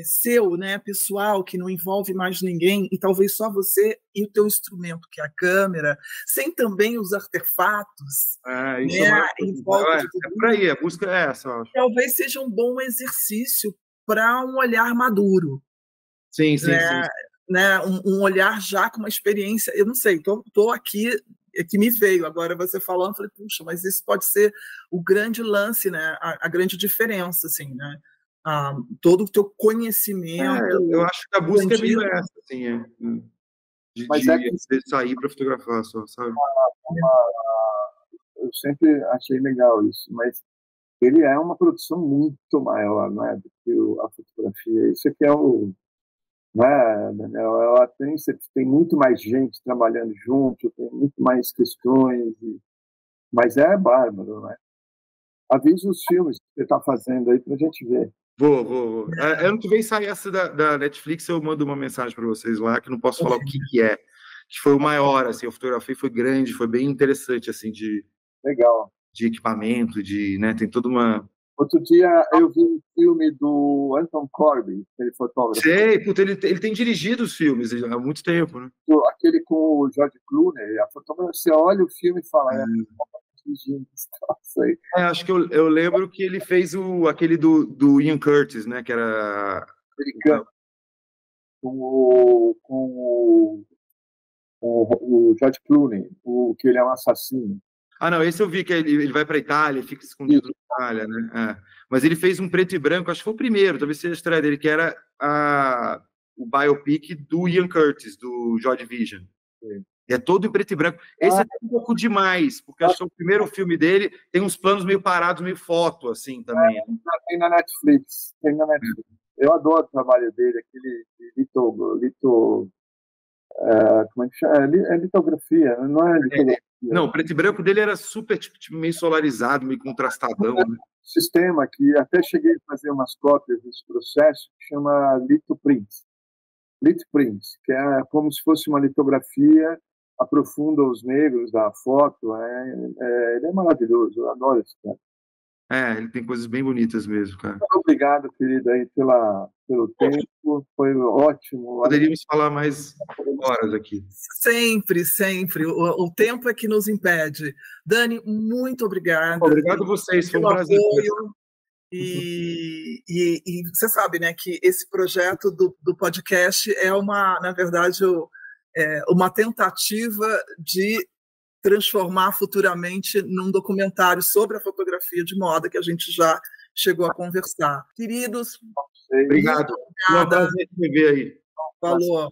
seu, né, pessoal, que não envolve mais ninguém, e talvez só você e o teu instrumento, que é a câmera, sem também os artefatos, Isso né, em volta de tudo por aí, a busca é essa, eu acho. Talvez seja um bom exercício para um olhar maduro. Sim. Né, um olhar já com uma experiência, eu não sei, estou aqui, é que me veio agora você falando, falei, puxa, mas isso pode ser o grande lance, né, a grande diferença, assim, né, todo o teu conhecimento. Eu acho que a busca é meio essa, assim, de sair para fotografar só, sabe? Eu sempre achei legal isso, mas ele é uma produção muito maior, não é, do que a fotografia. Isso aqui é o, não é, Daniel? Ela tem muito mais gente trabalhando junto, tem muito mais questões, mas é bárbaro, né? Avise os filmes que você está fazendo aí para a gente ver. Vou. Ano que vem sai essa da Netflix, eu mando uma mensagem para vocês lá, que não posso falar o que é. Que foi o maior, assim, eu fotografei, foi grande, foi bem interessante, assim, Legal. De equipamento, né, tem toda uma... Outro dia eu vi um filme do Anton Corbijn, aquele fotógrafo. Sei, puta, ele tem dirigido os filmes há muito tempo, né? Aquele com o George Clooney, a fotografia, você olha o filme e fala, acho que eu lembro que ele fez aquele do Ian Curtis, né, que era... americano, com o George Clooney, que ele é um assassino. Não, esse eu vi que ele vai para a Itália, fica escondido na Itália, né? Mas ele fez um preto e branco, acho que foi o primeiro, talvez seja a estreia dele, que era o biopic do Ian Curtis, do Joy Division. É todo em preto e branco. Esse é um pouco demais, porque acho que é o primeiro filme dele, tem uns planos meio parados, meio foto, assim, também. Tem na Netflix. Eu adoro o trabalho dele, aquele como é que chama? É litografia, não é litografia. Não, o preto e branco dele era super, tipo, meio solarizado, meio contrastadão. Né? Sistema que até cheguei a fazer umas cópias desse processo, que chama Litprint, que é como se fosse uma litografia, aprofunda os negros da foto. Ele é maravilhoso, eu adoro esse cara. Ele tem coisas bem bonitas mesmo, cara. Muito obrigado, querido, aí pelo tempo, foi ótimo. Poderíamos falar mais horas aqui. Sempre. O tempo é que nos impede. Dani, muito obrigada. Obrigado a vocês, foi um prazer. Apoio. E você sabe, né, que esse projeto do podcast é na verdade, uma tentativa de transformar futuramente num documentário sobre a fotografia de moda que a gente já chegou a conversar. Queridos, obrigado. Um prazer te ver aí. Falou.